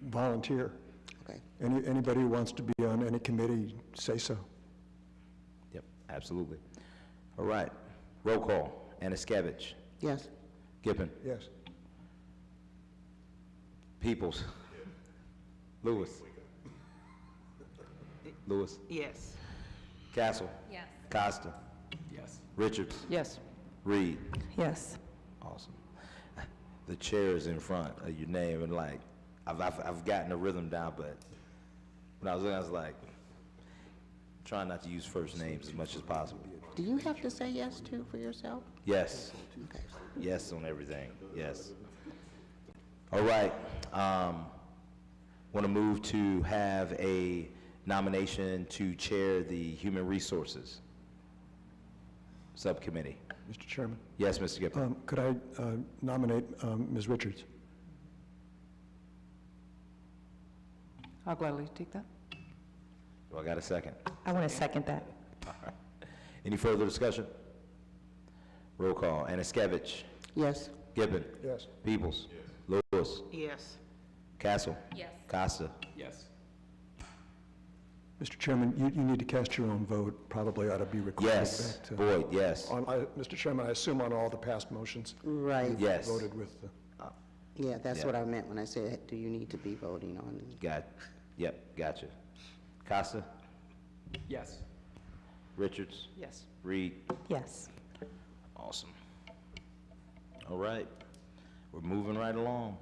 volunteer. Okay. Anybody who wants to be on any committee, say so. Yep, absolutely. All right, roll call. Anaskevich, Yes. Gippon, Yes. Peoples. Lewis. Lewis. Yes. Castle. Yes. Costa. Yes. Richards. Yes. Reed. Yes. Awesome. The chair is in front of your name, and like, I've gotten the rhythm down, but when I was looking, I was like, trying not to use first names as much as possible. Do you have to say yes to for yourself? Yes. Okay. Yes on everything, yes. All right, want to move to have a nomination to chair the Human Resources Subcommittee. Mr. Chairman, Yes, Mr. Gippon. could I nominate Ms. Richards? I'll gladly take that. Do I got a second? I want to second that. Any further discussion? Roll call. Anaskevich, Yes. Gippon, Yes. Peoples, Lewis, Yes. Castle, Yes. Costa. Yes. Mr. Chairman, you need to cast your own vote, probably ought to be recorded. Yes, back to- Boyd, yes. Mr. Chairman, I assume on all the past motions, Right. Yes. voted with the... Yeah, that's Yeah. what I meant when I said, do you need to be voting on? Gotcha. Costa, Yes. Richards, Yes. Reed. Yes. Awesome. All right, we're moving right along.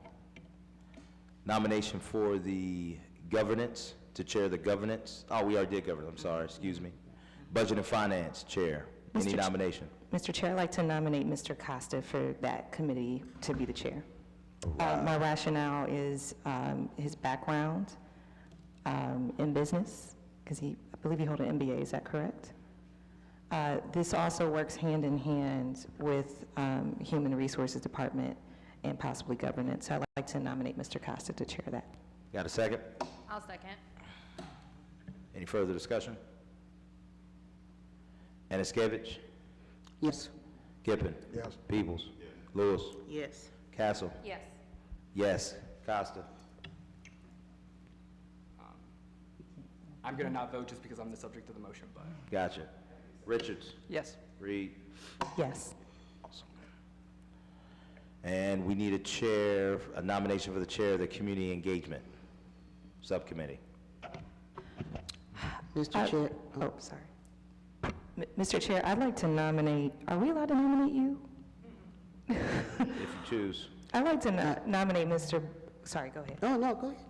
Nomination for the governance, to chair the governance. Oh, we already did governance, I'm sorry, excuse me. Budget and Finance Chair. Any Mr. Ch- nomination? Mr. Chair, I'd like to nominate Mr. Costa for that committee to be the chair. My rationale is his background in business, because I believe he holds an MBA, is that correct? This also works hand in hand with Human Resources Department and possibly governance. So I'd like to nominate Mr. Costa to chair that. Got a second? I'll second. Any further discussion? Anaskevich? Yes. Gippin? Yes. Peoples? Lewis? Yes. Castle? Yes. Yes. Costa? I'm gonna not vote just because I'm the subject of the motion, but Gotcha. Richards? Yes. Reed? Yes. Awesome. And we need a nomination for the chair of the Community Engagement Subcommittee. Mr. Chair, Oh, sorry. Mr. Chair, I'd like to nominate, are we allowed to nominate you? If you choose. I'd like to nominate Mr., sorry, go ahead. oh, no, go ahead.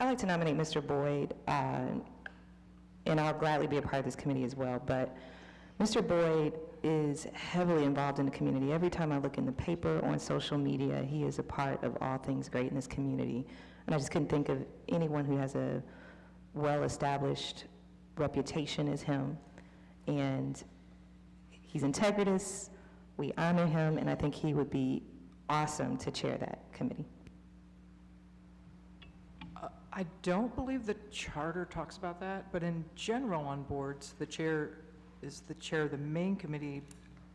I'd like to nominate Mr. Boyd, and I'll gladly be a part of this committee as well, but Mr. Boyd is heavily involved in the community. Every time I look in the paper, on social media, he is a part of all things great in this community. And I just couldn't think of anyone who has a well-established reputation as him. And he's integritous, we honor him, and I think he would be awesome to chair that committee. I don't believe the charter talks about that, but in general on boards, the chair is the chair of the main committee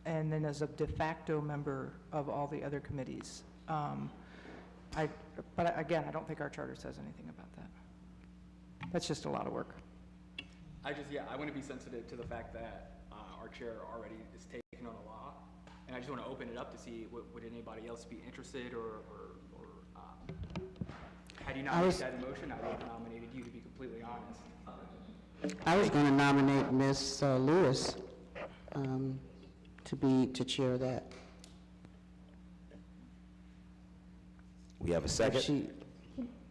and then is a de facto member of all the other committees. But again, I don't think our charter says anything about that. That's just a lot of work. I want to be sensitive to the fact that our chair already is taking on a law, and I just want to open it up to see would anybody else be interested, or had you not made that motion, I would have nominated you, to be completely honest. I was going to nominate Ms. Lewis to chair that. We have a If second? she-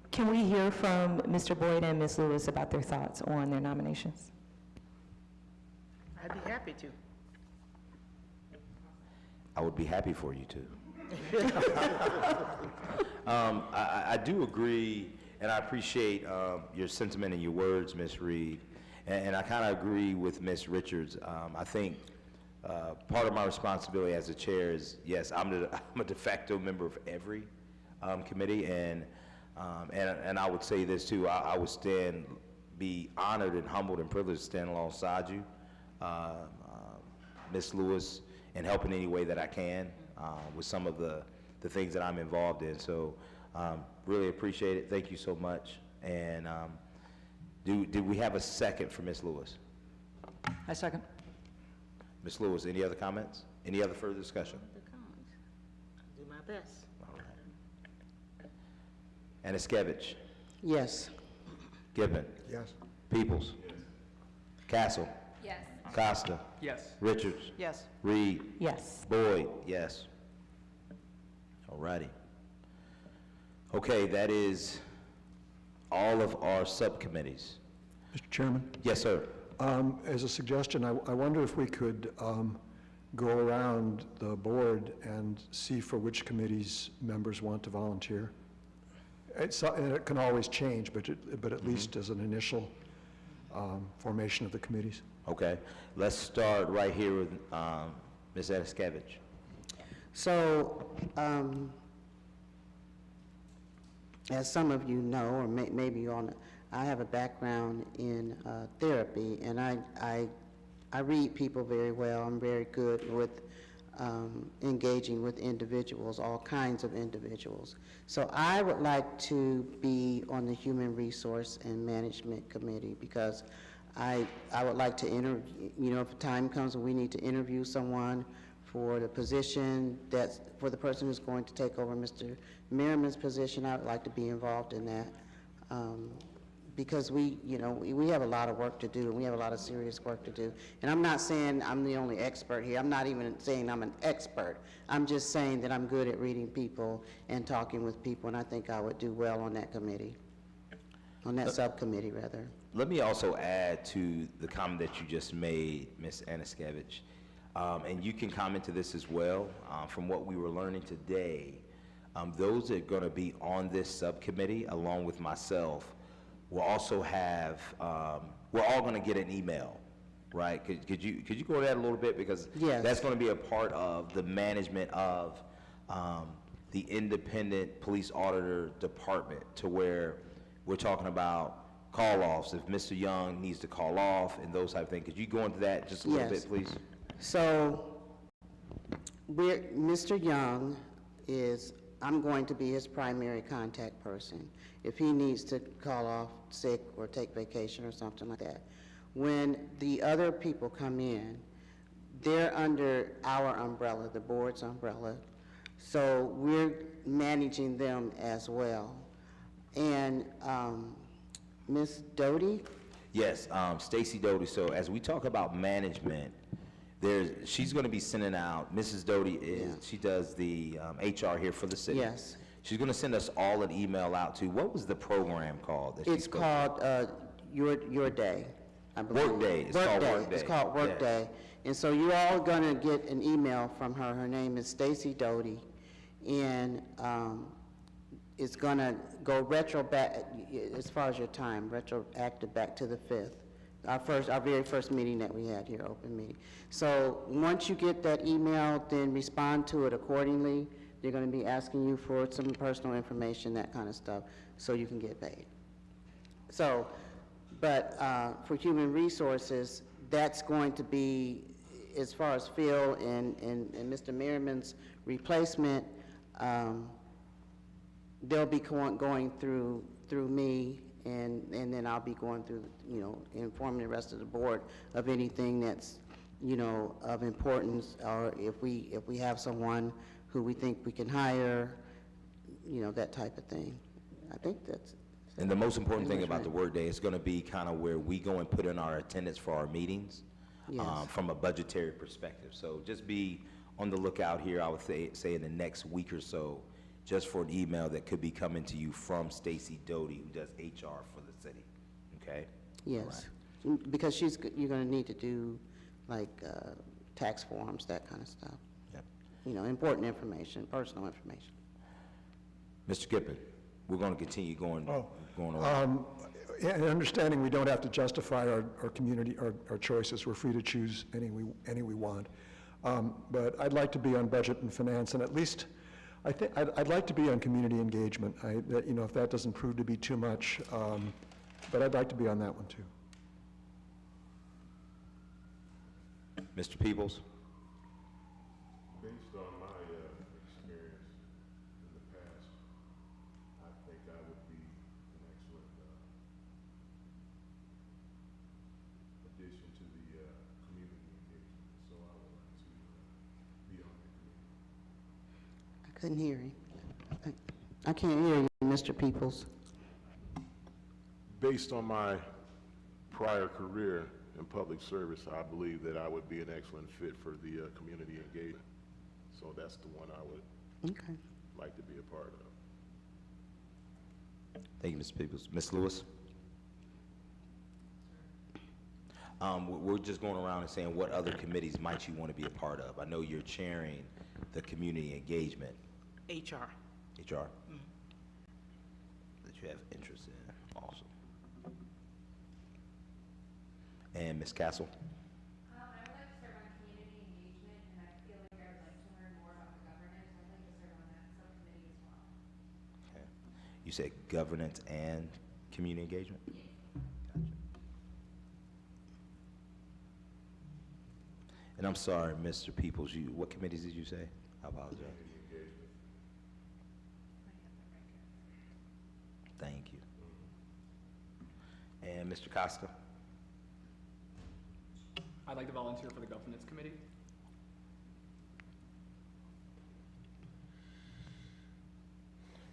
Can we hear from Mr. Boyd and Ms. Lewis about their thoughts on their nominations? I'd be happy to. I would be happy for you to. I do agree, and I appreciate your sentiment and your words, Ms. Reed, and I kind of agree with Ms. Richards. I think part of my responsibility as a chair is, yes, I'm a de facto member of every committee, and I would say this too, I would be honored and humbled and privileged to stand alongside you, Ms. Lewis, and help in any way that I can with some of the things that I'm involved in. So really appreciate it. Thank you so much. And did we have a second for Ms. Lewis? I second. Ms. Lewis, any other comments? Any other further discussion? I'll do my best. All right. Anaskevich? Yes. Gibbon? Yes. Peoples? Castle? Yes. Costa? Yes. Richards? Yes. Reed? Yes. Boyd? Yes. All righty. Okay, that is all of our subcommittees. Mr. Chairman? Yes, sir. As a suggestion, I wonder if we could go around the board and see for which committees members want to volunteer. And it can always change, but at least as an initial formation of the committees. Okay, let's start right here with Ms. Anaskevich. So, as some of you know, or maybe you all know, I have a background in therapy, and I read people very well. I'm very good with engaging with individuals, all kinds of individuals. So I would like to be on the Human Resource and Management Committee, because I would like to interview, if the time comes when we need to interview someone for the position for the person who's going to take over Mr. Merriman's position, I would like to be involved in that. Because we have a lot of work to do, and we have a lot of serious work to do. And I'm not saying I'm the only expert here. I'm not even saying I'm an expert. I'm just saying that I'm good at reading people and talking with people, and I think I would do well on that committee, on that subcommittee, rather. Let me also add to the comment that you just made, Ms. Anaskevich, and you can comment to this as well. From what we were learning today, Those that are going to be on this subcommittee, along with myself, will also have, we're all going to get an email, right? Could you go to that a little bit? Because Yes. that's going to be a part of the management of the independent police auditor department, to where we're talking about call-offs, if Mr. Young needs to call off and those type of things. Could you go into that just a little Yes. bit, please? So, Mr. Young is, I'm going to be his primary contact person. If he needs to call off sick or take vacation or something like that. When the other people come in, they're under our umbrella, the board's umbrella, so we're managing them as well. And Ms. Doty? Yes, Stacy Doty. So as we talk about management, she's going to be sending out, Mrs. Doty is, she does the HR here for the city. Yes. She's going to send us all an email out to, what was the program called? that she It's spoke called Your Day, I believe. Workday. It's called Workday. It's called Yes. Workday. And so you're all gonna get an email from her. Her name is Stacy Doty. And it's gonna go retro back, as far as your time, retroactive back to the 5th. Our very first meeting that we had here, open meeting. So once you get that email, then respond to it accordingly. They're gonna be asking you for some personal information, that kind of stuff, so you can get paid. So, but for human resources, that's going to be, as far as Phil and Mr. Merriman's replacement, they'll be going through me, and then I'll be going through, informing the rest of the board of anything that's, of importance, or if we have someone who we think we can hire, that type of thing. I think that's. And the most important thing Pretty much about the Workday is going to be kind of where we go and put in our attendance for our meetings, Yes. from a budgetary perspective. So just be on the lookout here, I would say in the next week or so, just for an email that could be coming to you from Stacy Doty, who does HR for the city, okay? Yes, because you're gonna need to do, like, tax forms, that kind of stuff. Yep. Important information, personal information. Mr. Gippen, we're going to continue going around. And understanding we don't have to justify our community, our choices, we're free to choose any we want. But I'd like to be on budget and finance, and at least, I'd like to be on community engagement. If that doesn't prove to be too much, but I'd like to be on that one too. Mr. Peebles? Based on my experience in the past, I think I would be an excellent addition to the community engagement, so I would like to be on the committee. I couldn't hear you. I can't hear you, Mr. Peoples. Based on my prior career in public service, I believe that I would be an excellent fit for the community engagement. So that's the one I would like to be a part of. Thank you, Mr. Peebles. Ms. Lewis? We're just going around and saying what other committees might you want to be a part of? I know you're chairing the community engagement. HR. HR? That you have interest in. Awesome. And Ms. Castle? I would like to serve on community engagement, and I feel like I would like to learn more about the governance. I'd like to serve on that subcommittee as well. Okay. You said governance and community engagement? Gotcha. And I'm sorry, Mr. Peoples, what committees did you say? I apologize. Thank you. And Mr. Costa? I'd like to volunteer for the governance committee.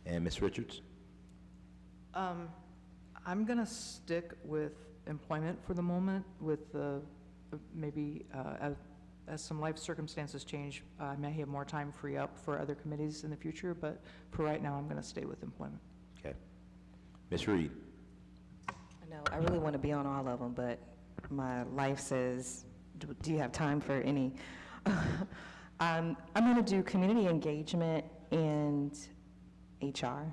And Ms. Richards? I'm going to stick with employment for the moment, with maybe as some life circumstances change, I may have more time free up for other committees in the future, but for right now, I'm going to stay with employment. Okay. Ms. Reed? I know, I really want to be on all of them, but my life says, do you have time for any? I'm going to do community engagement and HR.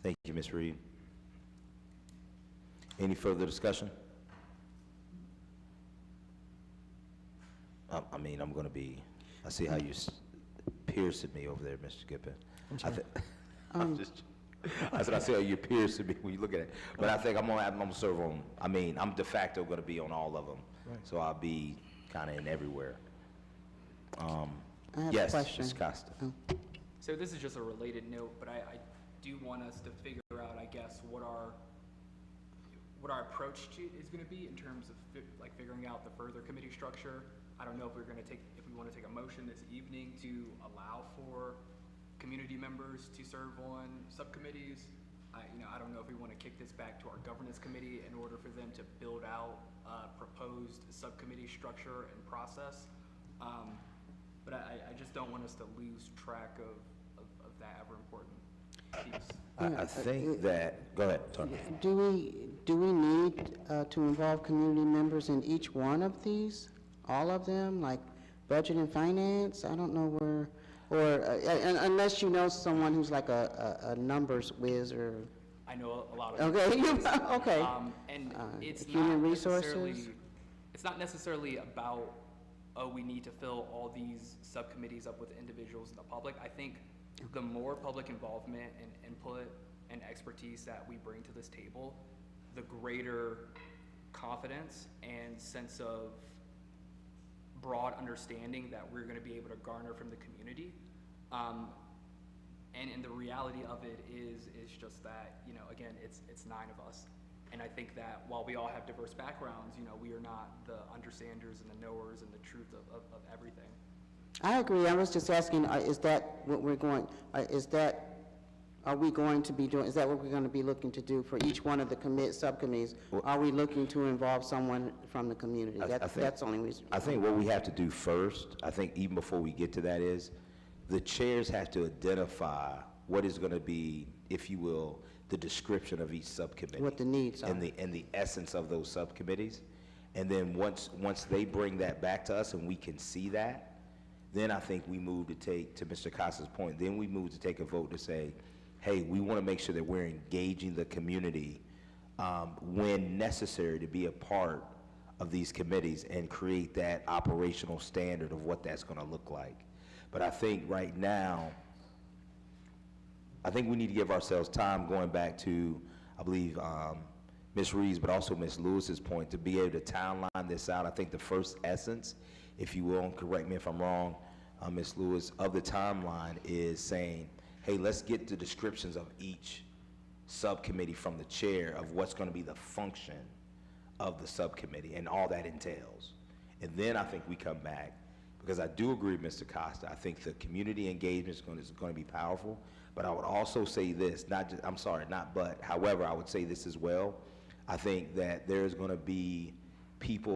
Thank you, Ms. Reed. Any further discussion? I mean, I'm going to be, I see how you piercing me over there, Mr. Gippen. I'm sorry. I said, I see how you piercing me when you look at it. But I think I'm gonna serve on, I mean, I'm de facto going to be on all of them. Right. So I'll be kind of in everywhere. I have a Yes, question. Ms. Costa. So this is just a related note, but I do want us to figure out, I guess, what our approach to is going to be in terms of figuring out the further committee structure. I don't know if we want to take a motion this evening to allow for community members to serve on subcommittees. I don't know if we want to kick this back to our governance committee in order for them to build out a proposed subcommittee structure and process. But I just don't want us to lose track of that ever important piece. I think that, go ahead, Tony. Do we need to involve community members in each one of these? All of them, like budget and finance? I don't know where, or unless you know someone who's like a numbers whiz or. I know a lot of. Okay, okay. And it's human not resources? necessarily, it's not necessarily about, oh, we need to fill all these subcommittees up with individuals in the public. I think the more public involvement and input and expertise that we bring to this table, the greater confidence and sense of broad understanding that we're going to be able to garner from the community. And the reality of it is just that, again, it's 9 of us. And I think that while we all have diverse backgrounds, we are not the understanders and the knowers and the truth of everything. I agree. I was just asking, is that what we're going, are we going to be doing, is that what we're going to be looking to do for each one of the subcommittees? Are we looking to involve someone from the community? That's the only reason. I think what we have to do first, I think even before we get to that, is the chairs have to identify what is going to be, if you will, the description of each subcommittee. What the needs are. And the essence of those subcommittees. And then once they bring that back to us and we can see that, then I think we move to take, to Mr. Costa's point, then we move to take a vote to say, hey, we want to make sure that we're engaging the community when necessary to be a part of these committees and create that operational standard of what that's going to look like. But I think right now, I think we need to give ourselves time, going back to, I believe, Ms. Reed's, but also Ms. Lewis's point, to be able to timeline this out. I think the first essence, if you will, and correct me if I'm wrong, Ms. Lewis, of the timeline is saying, hey, let's get the descriptions of each subcommittee from the chair of what's going to be the function of the subcommittee and all that entails. And then I think we come back, because I do agree with Mr. Costa. I think the community engagement is going to be powerful. But I would also say this, however, I would say this as well. I think that there's going to be people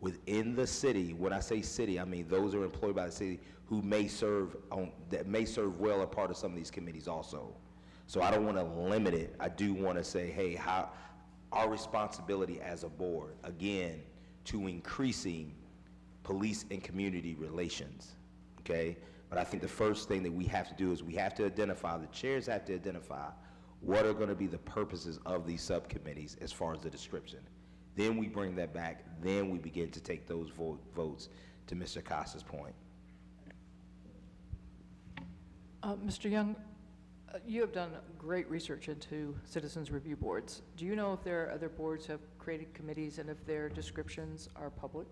within the city. When I say city, I mean those who are employed by the city who may serve well a part of some of these committees also. So I don't want to limit it. I do want to say, hey, our responsibility as a board, again, to increasing police and community relations, okay? But I think the first thing that we have to do is we have to identify, the chairs have to identify what are going to be the purposes of these subcommittees as far as the description. Then we bring that back, then we begin to take those votes, to Mr. Costa's point. Mr. Young, you have done great research into citizens review boards. Do you know if there are other boards who have created committees and if their descriptions are public?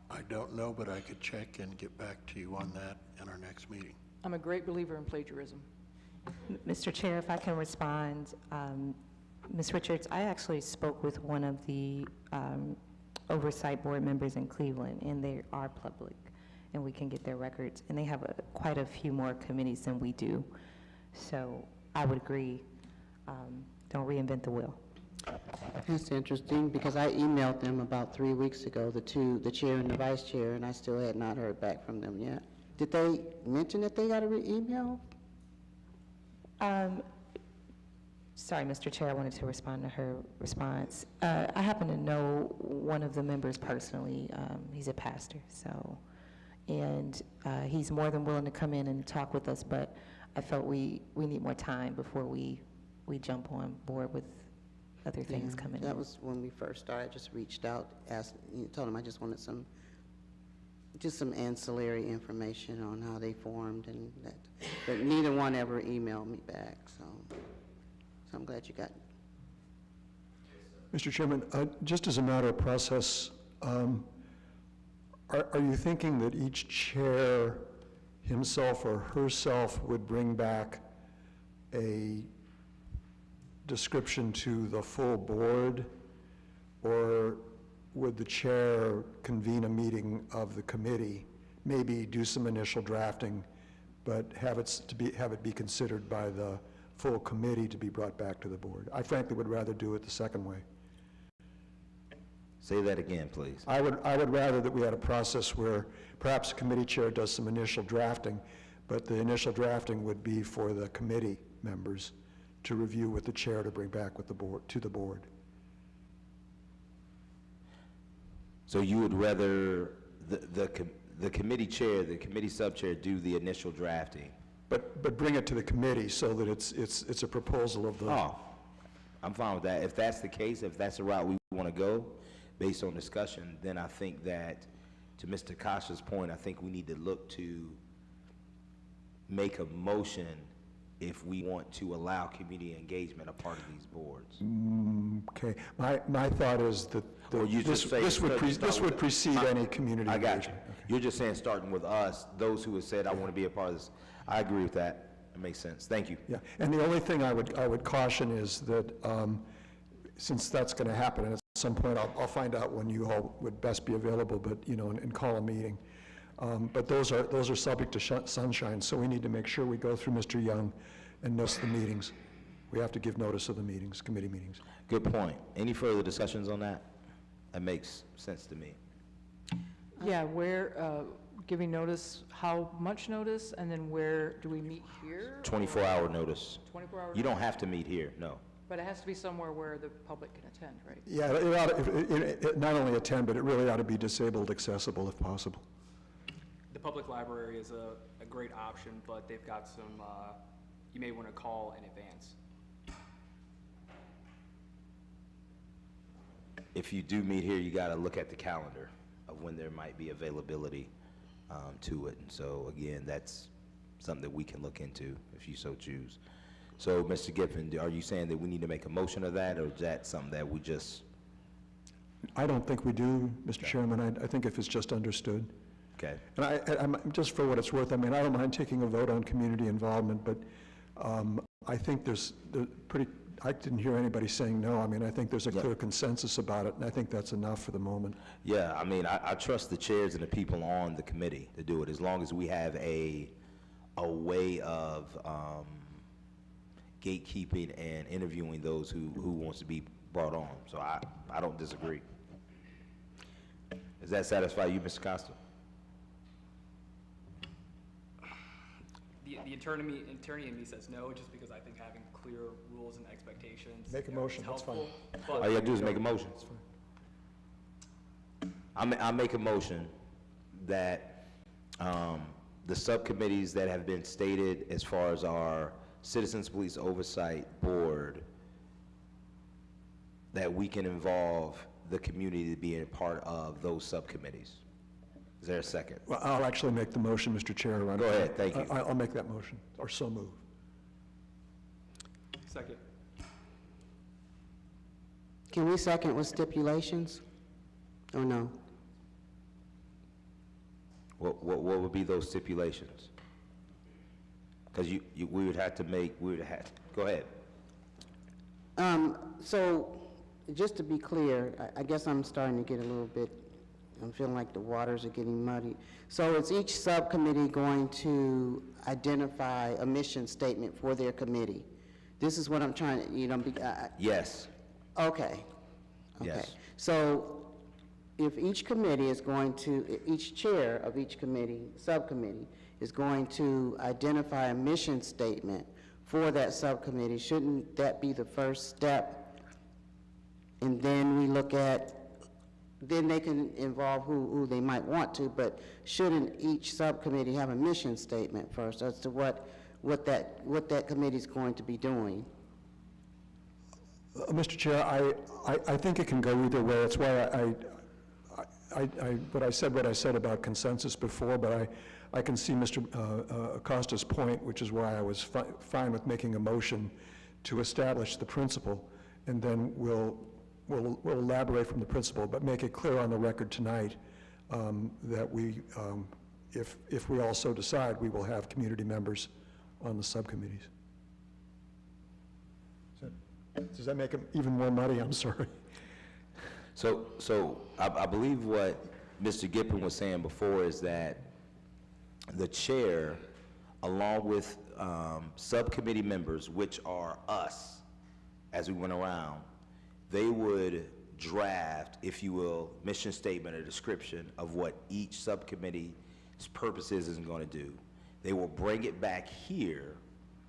I don't know, but I could check and get back to you on that in our next meeting. I'm a great believer in plagiarism. Mr. Chair, if I can respond, Ms. Richards, I actually spoke with one of the Oversight board members in Cleveland, and they are public, and we can get their records, and they have quite a few more committees than we do. So I would agree, don't reinvent the wheel. That's interesting, because I emailed them about 3 weeks ago, the chair and the vice chair, and I still had not heard back from them yet. Did they mention that they got an email? Sorry, Mr. Chair, I wanted to respond to her response. I happen to know one of the members personally. He's a pastor, so, and he's more than willing to come in and talk with us, but I felt we need more time before we jump on board with other things coming in. That was when we first started, just reached out, asked, told him I just wanted some ancillary information on how they formed and that, but neither one ever emailed me back, so I'm glad you got it. Mr. Chairman, just as a matter of process, are you thinking that each chair himself or herself would bring back a description to the full board, or would the chair convene a meeting of the committee, maybe do some initial drafting, but have it be considered by the full committee to be brought back to the board? I frankly would rather do it the second way. Say that again, please. I would rather that we had a process where perhaps the committee chair does some initial drafting, but the initial drafting would be for the committee members to review with the chair to bring back with the board, to the board. So you would rather the committee chair, the committee sub-chair do the initial drafting? But bring it to the committee so that it's a proposal of the. Oh, I'm fine with that. If that's the case, if that's the route we want to go, based on discussion, then I think that, to Mr. Kasha's point, I think we need to look to make a motion if we want to allow community engagement a part of these boards. Okay, my thought is that Or you just say this would precede any community I got you. engagement. You're just saying starting with us, those who have said, I want to be a part of this. I agree with that. It makes sense. Thank you. Yeah, and the only thing I would caution is that, since that's going to happen, and at some point I'll find out when you all would best be available, but, and call a meeting. But those are subject to sunshine, so we need to make sure we go through Mr. Young and notice the meetings. We have to give notice of the meetings, committee meetings. Good point. Any further discussions on that? That makes sense to me. Yeah, where, giving notice, how much notice, and then where, do we meet here? 24-hour notice. 24 hours? You don't have to meet here, no. But it has to be somewhere where the public can attend, right? Yeah, it ought to, not only attend, but it really ought to be disabled accessible if possible. The public library is a great option, but they've got some, you may want to call in advance. If you do meet here, you got to look at the calendar of when there might be availability to it. And so, again, that's something that we can look into if you so choose. So, Mr. Giffen, are you saying that we need to make a motion of that, or is that something that we just? I don't think we do, Mr. Chairman. I think if it's just understood. Okay. And I'm just for what it's worth, I mean, I don't mind taking a vote on community involvement, but I think I didn't hear anybody saying no. I mean, I think there's a clear consensus about it, and I think that's enough for the moment. Yeah, I mean, I trust the chairs and the people on the committee to do it, as long as we have a way of gatekeeping and interviewing those who wants to be brought on. So I don't disagree. Does that satisfy you, Mr. Costa? The attorney in me says no, just because I think having clear rules and expectations. Make a motion, that's fine. All you gotta do is make a motion. I make a motion that the subcommittees that have been stated as far as our Citizens Police Oversight Board, that we can involve the community to be a part of those subcommittees. Is there a second? Well, I'll actually make the motion, Mr. Chair. Go ahead, thank you. I'll make that motion, or so move. Second. Can we second with stipulations, or no? What would be those stipulations? Because we would have to go ahead. So, just to be clear, I guess I'm starting to get a little bit, I'm feeling like the waters are getting muddy. So is each subcommittee going to identify a mission statement for their committee? This is what I'm trying to, Yes. Okay. Yes. So if each committee is going to, each chair of each committee, subcommittee, is going to identify a mission statement for that subcommittee. Shouldn't that be the first step? And then we look at, then they can involve who they might want to, but shouldn't each subcommittee have a mission statement first as to what that committee's going to be doing? Mr. Chair, I think it can go either way. That's why what I said about consensus before, but I can see Mr. Acosta's point, which is why I was fine with making a motion to establish the principle, and then we'll elaborate from the principle, but make it clear on the record tonight that we, if we also decide, we will have community members on the subcommittees. Does that make it even more muddy? I'm sorry. So I believe what Mr. Gippen was saying before is that the chair, along with subcommittee members, which are us, as we went around, they would draft, if you will, mission statement or description of what each subcommittee's purpose is going to do. They will bring it back here,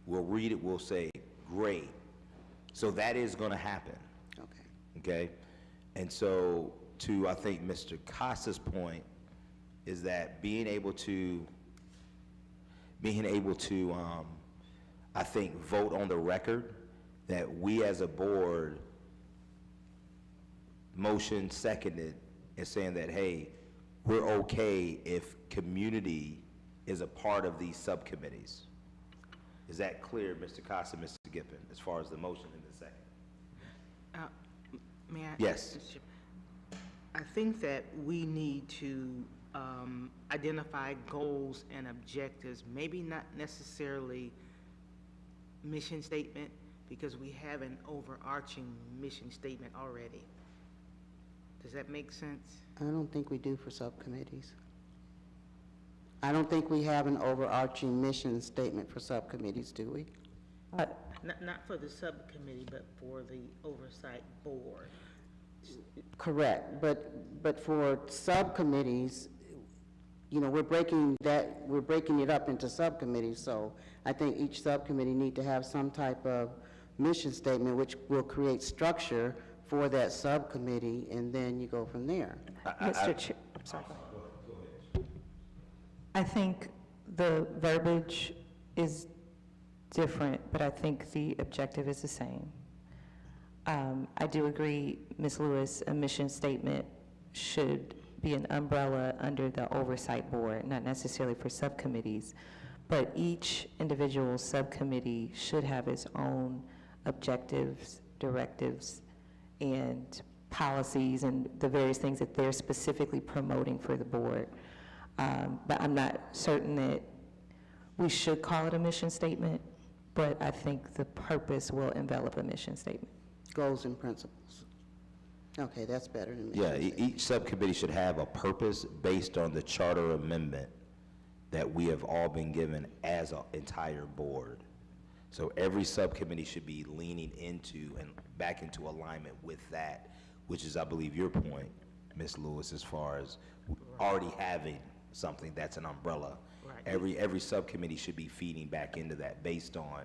we'll read it, we'll say, great. So that is going to happen. Okay? And so, to, I think, Mr. Costa's point, is that being able to, I think, vote on the record that we as a board motion seconded and saying that, hey, we're okay if community is a part of these subcommittees. Is that clear, Mr. Costa, Mr. Gippen, as far as the motion in the second? May I? Yes. I think that we need to identify goals and objectives, maybe not necessarily mission statement, because we have an overarching mission statement already. Does that make sense? I don't think we do for subcommittees. I don't think we have an overarching mission statement for subcommittees, do we? Not for the subcommittee, but for the oversight board. Correct, but for subcommittees, you know, we're breaking it up into subcommittees, so I think each subcommittee need to have some type of mission statement which will create structure for that subcommittee, and then you go from there. Mr. Chair, sorry. I think the verbiage is different, but I think the objective is the same. I do agree, Ms. Lewis, a mission statement should be an umbrella under the oversight board, not necessarily for subcommittees, but each individual subcommittee should have its own objectives, directives, and policies and the various things that they're specifically promoting for the board. But I'm not certain that we should call it a mission statement, but I think the purpose will envelop a mission statement. Goals and principles. Okay, that's better than mission Yeah, statement. each subcommittee should have a purpose based on the charter amendment that we have all been given as an entire board. So every subcommittee should be leaning into and back into alignment with that, which is, I believe, your point, Ms. Lewis, as far as already having something that's an umbrella. Right. Every subcommittee should be feeding back into that based on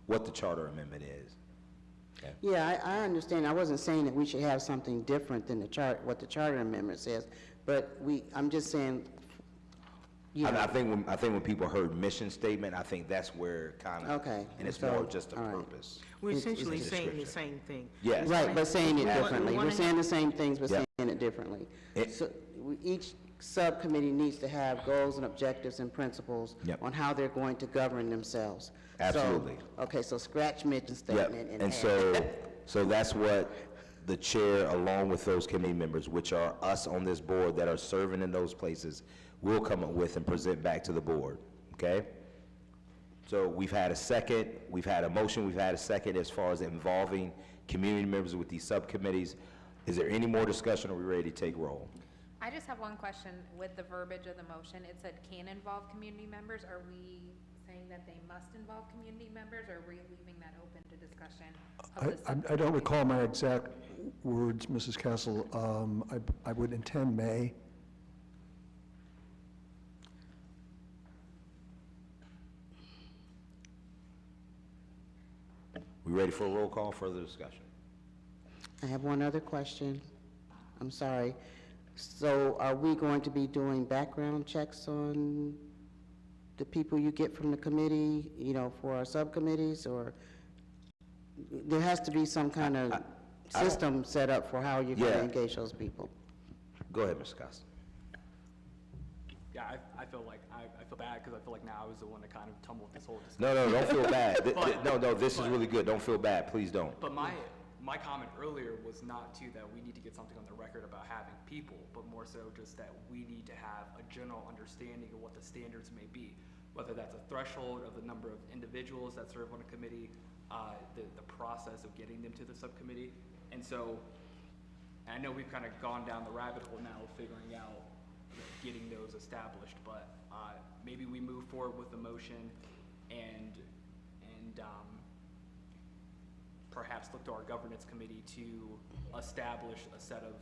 what the charter amendment is. Okay? Yeah, I understand. I wasn't saying that we should have something different than what the charter amendment says, but I'm just saying, you know. I think when people heard mission statement, I think that's where kind of, Okay, and it's so, more just a all right. purpose. We're essentially it's a saying the description. same thing. Yes. Right, but saying it Yeah. differently. We We're wanna saying the same things, but Yeah. saying it differently. It- So each subcommittee needs to have goals and objectives and principles Yep. on how they're going to govern themselves. So- Absolutely. Okay, so scratch mission Yep, statement and and add. so that's what the chair, along with those committee members, which are us on this board that are serving in those places, will come up with and present back to the board, okay? So we've had a second, we've had a motion, we've had a second as far as involving community members with these subcommittees. Is there any more discussion, or are we ready to take roll? I just have one question with the verbiage of the motion. It said can involve community members. Are we saying that they must involve community members, or are we leaving that open to discussion of the I subcommittee? don't recall my exact words, Mrs. Castle. I would intend may. We ready for a roll call, further discussion? I have one other question. I'm sorry. So are we going to be doing background checks on the people you get from the committee, you know, for our subcommittees, or there has to be some kind of system set up for how you're going to Yeah. engage those people? Go ahead, Mr. Costa. Yeah, I feel like, I feel bad because I feel like now I was the one that kind of tumbled this whole discussion. No, don't feel bad. But- No, this is really good. Don't feel bad. Please don't. But my comment earlier was not to that we need to get something on the record about having people, but more so just that we need to have a general understanding of what the standards may be, whether that's a threshold of the number of individuals that serve on a committee, the process of getting them to the subcommittee. And so, I know we've kind of gone down the rabbit hole now of figuring out, you know, getting those established, but maybe we move forward with the motion and perhaps look to our governance committee to establish a set of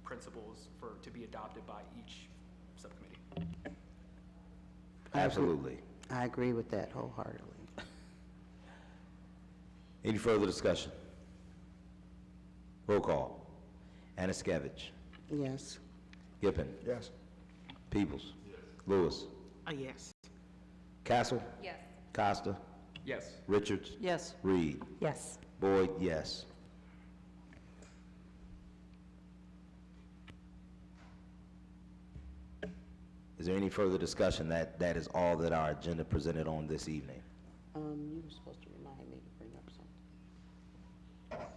principles to be adopted by each subcommittee. Absolutely. I agree with that wholeheartedly. Any further discussion? Roll call. Anaskevich. Yes. Gippin. Yes. Peoples. Lewis. Yes. Castle. Yes. Costa. Yes. Richards. Yes. Reed. Yes. Boyd, yes. Is there any further discussion? That is all that our agenda presented on this evening. You were supposed to remind me to bring up something.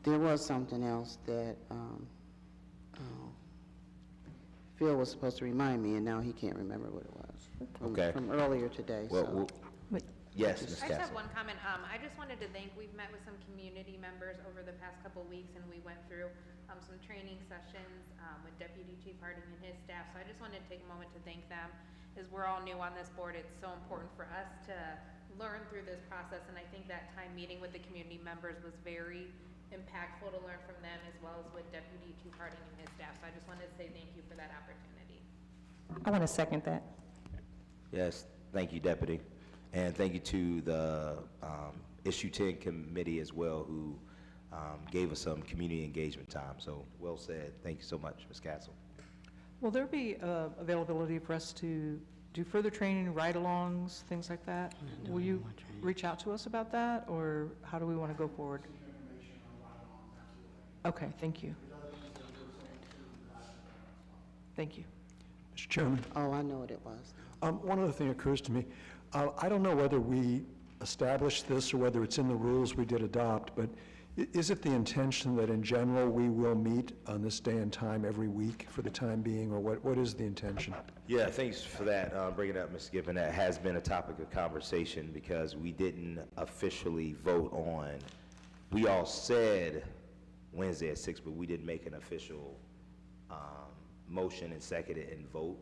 There was something else that Phil was supposed to remind me, and now he can't remember what it was. Okay. From earlier today, Well, so. yes, Ms. I just have Castle. one comment. I just wanted to thank, we've met with some community members over the past couple of weeks, and we went through some training sessions with Deputy Chief Harding and his staff. So I just wanted to take a moment to thank them. As we're all new on this board, it's so important for us to learn through this process, and I think that time meeting with the community members was very impactful to learn from them, as well as with Deputy Chief Harding and his staff. So I just wanted to say thank you for that opportunity. I want to second that. Yes, thank you, Deputy. And thank you to the Issue 10 Committee as well, who gave us some community engagement time. So, well said. Thank you so much, Ms. Castle. Will there be availability for us to do further training, ride-alongs, things like that? Will you reach out to us about that, or how do we want to go forward? Okay, thank you. Thank you. Mr. Chairman, Oh, I know what it was. one other thing occurs to me. I don't know whether we established this or whether it's in the rules we did adopt, but is it the intention that in general we will meet on this day and time every week for the time being, or what is the intention? Yeah, thanks for that, bringing it up, Ms. Gibbon. That has been a topic of conversation because we didn't officially vote on, we all said Wednesday at 6, but we didn't make an official motion and second it and vote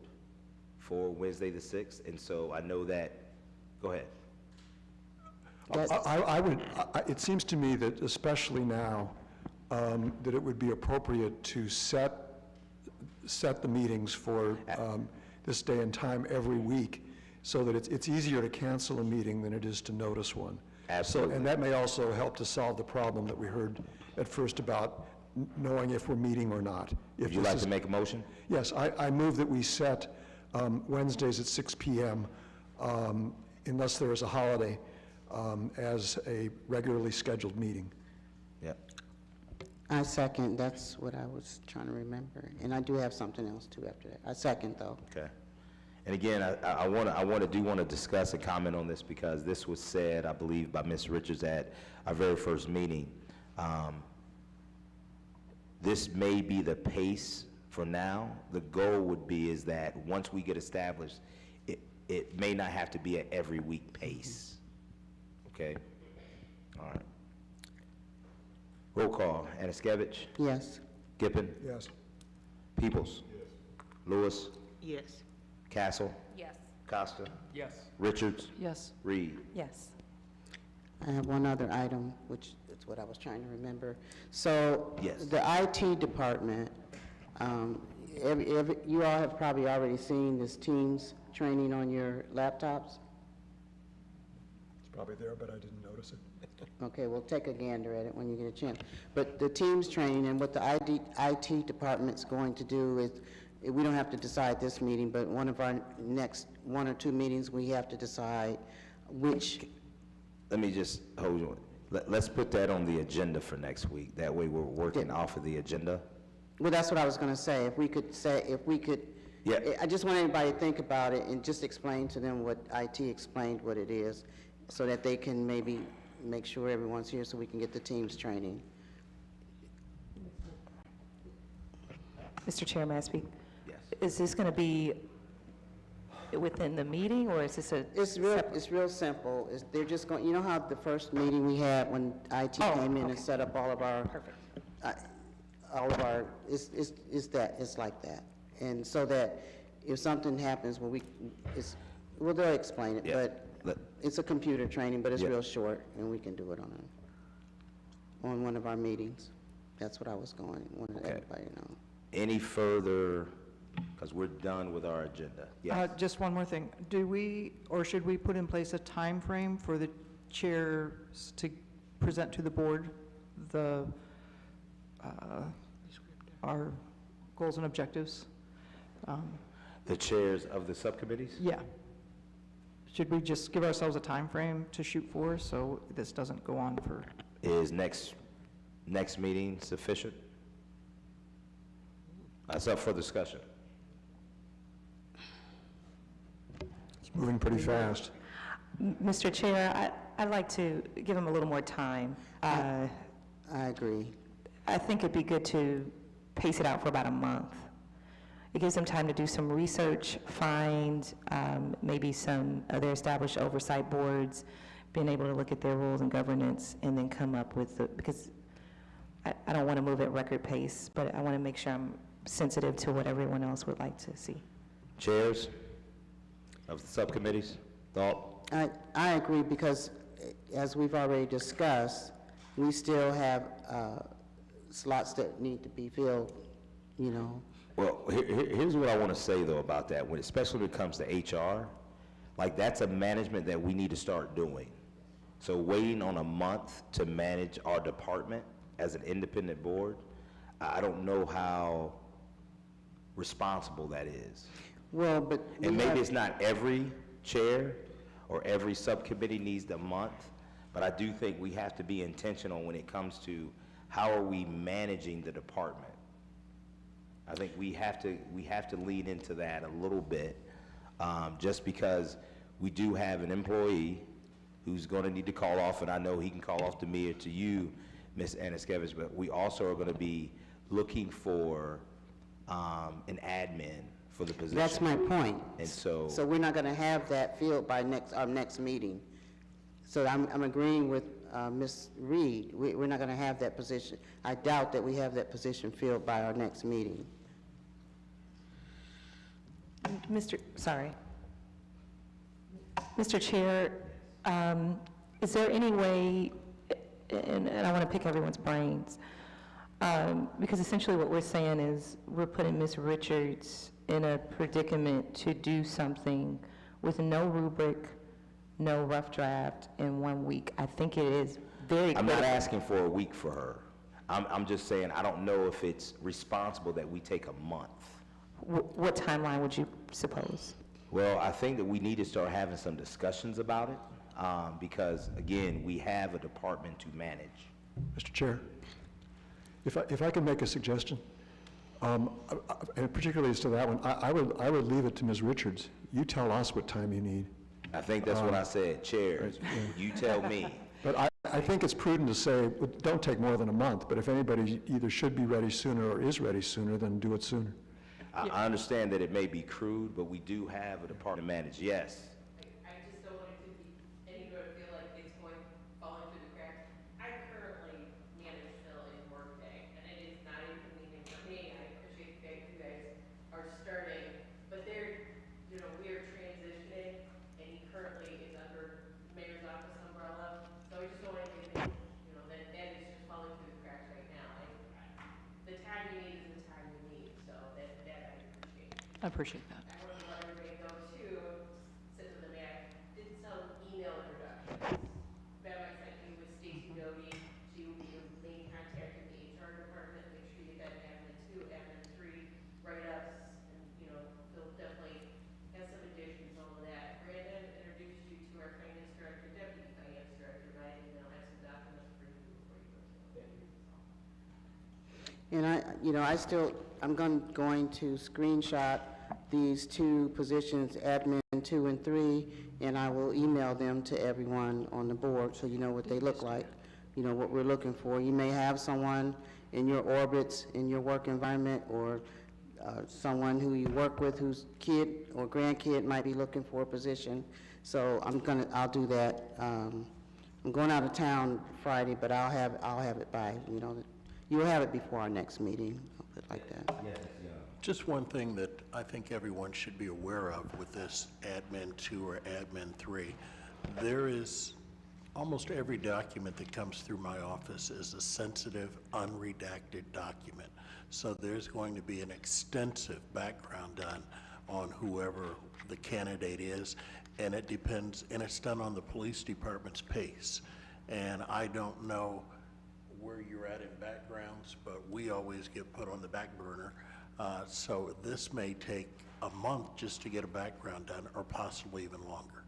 for Wednesday the 6th. And so I know that, go ahead. It seems to me that especially now, that it would be appropriate to set the meetings for this day and time every week, so that it's easier to cancel a meeting than it is to notice one. Absolutely. And that may also help to solve the problem that we heard at first about knowing if we're meeting or not. Would you like to make a motion? Yes, I move that we set Wednesdays at 6 PM, unless there is a holiday, as a regularly scheduled meeting. Yep. I second, that's what I was trying to remember. And I do have something else too after that. I second, though. Okay. And again, I want to discuss and comment on this because this was said, I believe, by Ms. Richards at our very first meeting. This may be the pace for now. The goal would be is that once we get established, it may not have to be an every week pace. Okay? All right. Roll call. Anaskevich? Yes. Gippin? Yes. Peoples? Lewis? Yes. Castle? Yes. Costa? Yes. Richards? Yes. Reed? Yes. I have one other item, which is what I was trying to remember. So, Yes. the IT department, you all have probably already seen this Teams training on your laptops. probably there, but I didn't notice it. Okay, we'll take a gander at it when you get a chance. But the Teams training and what the IT department's going to do is, we don't have to decide this meeting, but one of our next 1 or 2 meetings, we have to decide which, Let me just, hold on. Let's put that on the agenda for next week. That way we're working off of the agenda. well, that's what I was gonna say. If we could, Yeah. I just want everybody to think about it and just explain to them what IT explained what it is, so that they can maybe make sure everyone's here so we can get the Teams training. Mr. Chair, may I speak? Yes. Is this going to be within the meeting, or is this a? It's real simple. They're just going, you know how the first meeting we had when IT Oh, came in and okay. set up all of our, Perfect. it's like that. And so that if something happens, they'll explain it, Yeah. but it's a computer training, but it's Yeah. real short, and we can do it on one of our meetings. That's what I was wanted Okay. everybody to know. Any further, because we're done with our agenda. Yes. Just one more thing. Do we, or should we put in place a time frame for the chairs to present to the board our goals and objectives? The chairs of the subcommittees? Yeah. Should we just give ourselves a time frame to shoot for, so this doesn't go on for? Is next meeting sufficient? That's up for discussion. It's moving pretty fast. Mr. Chair, I'd like to give him a little more time. I agree. I think it'd be good to pace it out for about a month. It gives them time to do some research, find maybe some other established oversight boards, being able to look at their rules and governance, and then come up with because I don't want to move at record pace, but I want to make sure I'm sensitive to what everyone else would like to see. Chairs of the subcommittees, thought? I agree, because as we've already discussed, we still have slots that need to be filled, you know. Well, here's what I want to say, though, about that, especially when it comes to HR. Like, that's a management that we need to start doing. So waiting on a month to manage our department as an independent board, I don't know how responsible that is. Well, but And maybe it's not every chair or every subcommittee needs the month, but I do think we have to be intentional when it comes to how are we managing the department. I think we have to lean into that a little bit, just because we do have an employee who's going to need to call off, and I know he can call off to me or to you, Ms. Anaskevich, but we also are going to be looking for an admin for the position. that's my point. And so we're not going to have that filled by our next meeting. So I'm agreeing with Ms. Reed. We're not going to have that position. I doubt that we have that position filled by our next meeting. Mr. Chair, is there any way, and I want to pick everyone's brains, because essentially what we're saying is we're putting Ms. Richards in a predicament to do something with no rubric, no rough draft in 1 week. I think it is very I'm critical. not asking for a week for her. I'm just saying, I don't know if it's responsible that we take a month. What timeline would you suppose? Well, I think that we need to start having some discussions about it, because, again, we have a department to manage. Mr. Chair, if I can make a suggestion, and particularly as to that one, I would leave it to Ms. Richards. You tell us what time you need. I think that's what I said, chairs, you tell me. But I think it's prudent to say, don't take more than a month, but if anybody either should be ready sooner or is ready sooner, then do it sooner. I understand that it may be crude, but we do have a department to manage, yes. I just don't want it to be, anybody feel like it's falling through the cracks. I currently manage Phil in Workday, and it is not inconvenient for me. I appreciate the fact you guys are starting, but we are transitioning, and he currently is under the mayor's office umbrella. So I just don't want anything, that is just falling through the cracks right now. The time you need is the time you need, so that I appreciate. I appreciate that. I want to let everybody know too, since the mayor did some email introductions. And I'm going to screenshot these two positions, admin 2 and 3, and I will email them to everyone on the board so you know what they look like, you know, what we're looking for. You may have someone in your orbits, in your work environment, or someone who you work with whose kid or grandkid might be looking for a position. So I'll do that. I'm going out of town Friday, but I'll have it by, you'll have it before our next meeting. I'll put it like that. Yes, yeah. Just one thing that I think everyone should be aware of with this admin 2 or admin 3, there is almost every document that comes through my office is a sensitive, unredacted document. So there's going to be an extensive background done on whoever the candidate is, and it depends, and it's done on the police department's pace. And I don't know where you're at in backgrounds, but we always get put on the back burner. So this may take a month just to get a background done, or possibly even longer.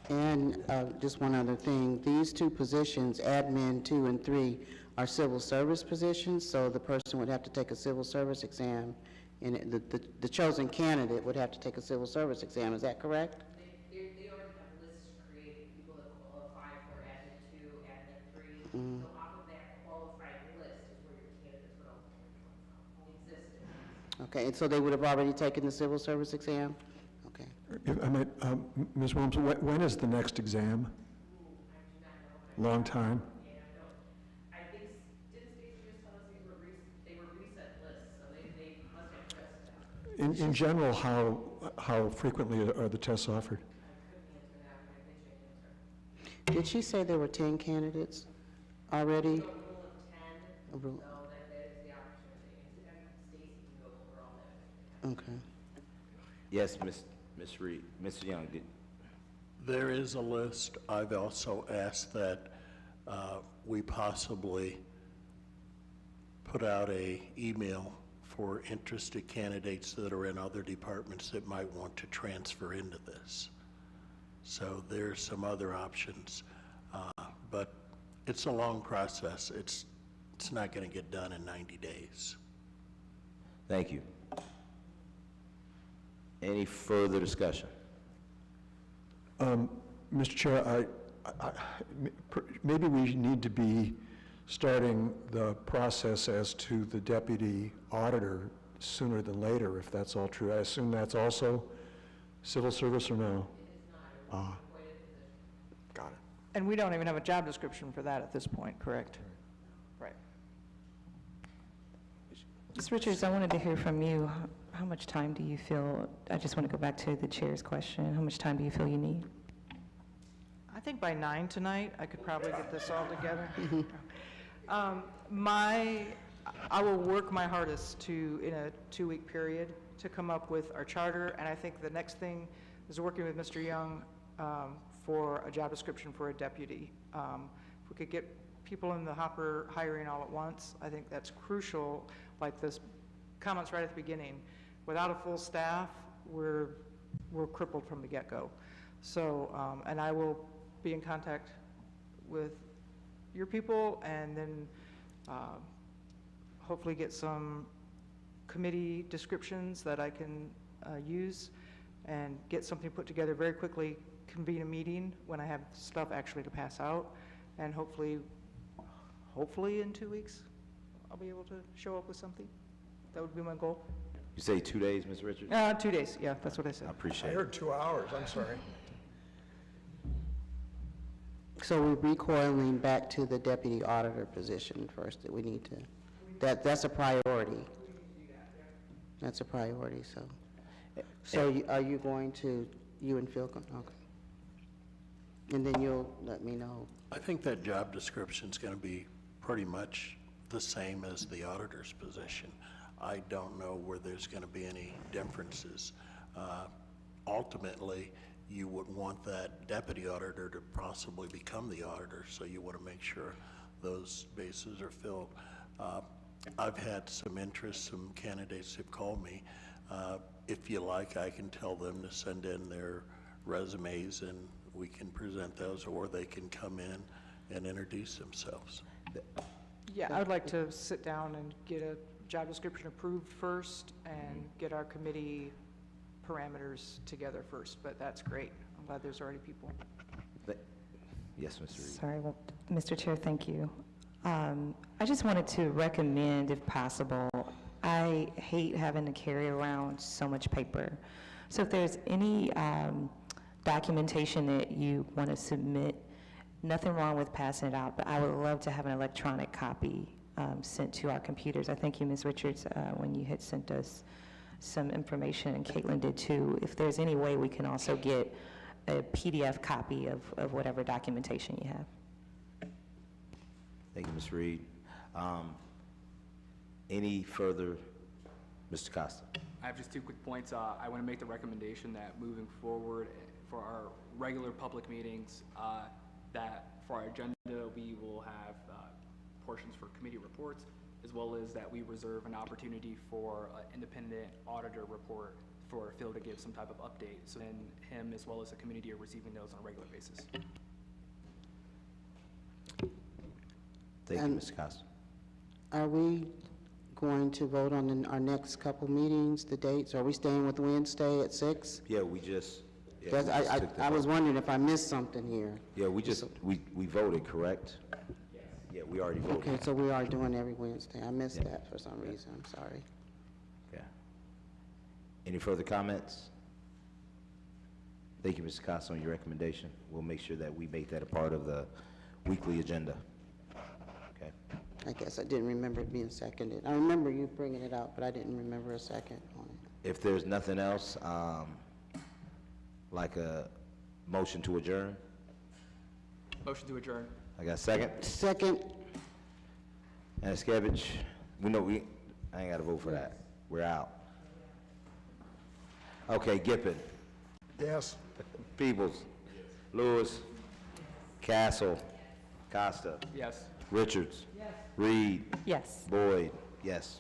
And just one other thing, these two positions, admin 2 and 3, are civil service positions, so the person would have to take a civil service exam, and the chosen candidate would have to take a civil service exam. Is that correct? They already have lists created, people that qualify for admin 2, admin 3. So off of that qualified list is where your candidates would ultimately come from, existing. Okay, and so they would have already taken the civil service exam? Okay. If I might, Ms. Williams, when is the next exam? Long time? Yeah, I don't, I think, didn't Stacy just tell us they were recent lists, so they must have pressed that. In general, how frequently are the tests offered? I couldn't answer that, but I think she can answer. Did she say there were 10 candidates already? A rule of 10, A rule. so that is the opportunity. And Stacy can go over all that. Okay. Yes, Ms. Reed, Mr. Young, There is a list. I've also asked that we possibly put out a email for interested candidates that are in other departments that might want to transfer into this. So there's some other options, but it's a long process. It's not going to get done in 90 days. thank you. Any further discussion? Mr. Chair, maybe we need to be starting the process as to the deputy auditor sooner than later, if that's all true. I assume that's also civil service or no? Got it. And we don't even have a job description for that at this point, correct? Right. Ms. Richards, I wanted to hear from you. How much time do you feel, I just want to go back to the chair's question, how much time do you feel you need? I think by 9 tonight, I could probably get this all together. I will work my hardest to, in a 2-week period, to come up with our charter, and I think the next thing is working with Mr. Young for a job description for a deputy. If we could get people in the hopper hiring all at once, I think that's crucial, like this comments right at the beginning. Without a full staff, we're crippled from the get-go. So, and I will be in contact with your people, and then hopefully get some committee descriptions that I can use, and get something put together very quickly, convene a meeting when I have stuff actually to pass out, and hopefully in 2 weeks, I'll be able to show up with something. That would be my goal. You say 2 days, Ms. Richards? 2 days, yeah, that's what I said. I appreciate I it. heard 2 hours, I'm sorry. So we're recoiling back to the deputy auditor position first, that we need to, that's a priority. That's a priority, so. So are you going to, you and Phil, okay. And then you'll let me know. I think that job description's going to be pretty much the same as the auditor's position. I don't know where there's going to be any differences. Ultimately, you would want that deputy auditor to possibly become the auditor, so you want to make sure those bases are filled. I've had some interest, some candidates have called me. If you like, I can tell them to send in their resumes and we can present those, or they can come in and introduce themselves. Yeah, I would like to sit down and get a job description approved first and get our committee parameters together first, but that's great. I'm glad there's already people. Yes, Mr. Reed. Sorry, well, Mr. Chair, thank you. I just wanted to recommend, if possible, I hate having to carry around so much paper. So if there's any documentation that you want to submit, nothing wrong with passing it out, but I would love to have an electronic copy sent to our computers. I thank you, Ms. Richards, when you had sent us some information, and Caitlin did too. If there's any way we can also get a PDF copy of whatever documentation you have. Thank you, Ms. Reed. Any further, Mr. Costa? I have just 2 quick points. I want to make the recommendation that moving forward for our regular public meetings, that for our agenda, we will have portions for committee reports, as well as that we reserve an opportunity for an independent auditor report for Phil to give some type of update. So then him, as well as the community, are receiving those on a regular basis. Thank you, Mr. Costa. Are we going to vote on our next couple meetings, the dates? Are we staying with Wednesday at 6? Yeah, we just. Yeah, That's- we just took the I was vote. wondering if I missed something here. Yeah, we voted, correct? Yeah, we already voted. Okay, so we are doing every Wednesday. I missed that for some reason. I'm sorry. Yeah. Any further comments? Thank you, Mr. Costa, on your recommendation. We'll make sure that we make that a part of the weekly agenda. Okay. I guess I didn't remember it being seconded. I remember you bringing it up, but I didn't remember a second on it. If there's nothing else, like a motion to adjourn? Motion to adjourn. I got a second? Second. Anaskevich, I ain't got to vote for that. We're out. Okay, Gippon. Yes. Peebles. Lewis. Castle. Costa. Yes. Richards. Reed. Yes. Boyd. Yes.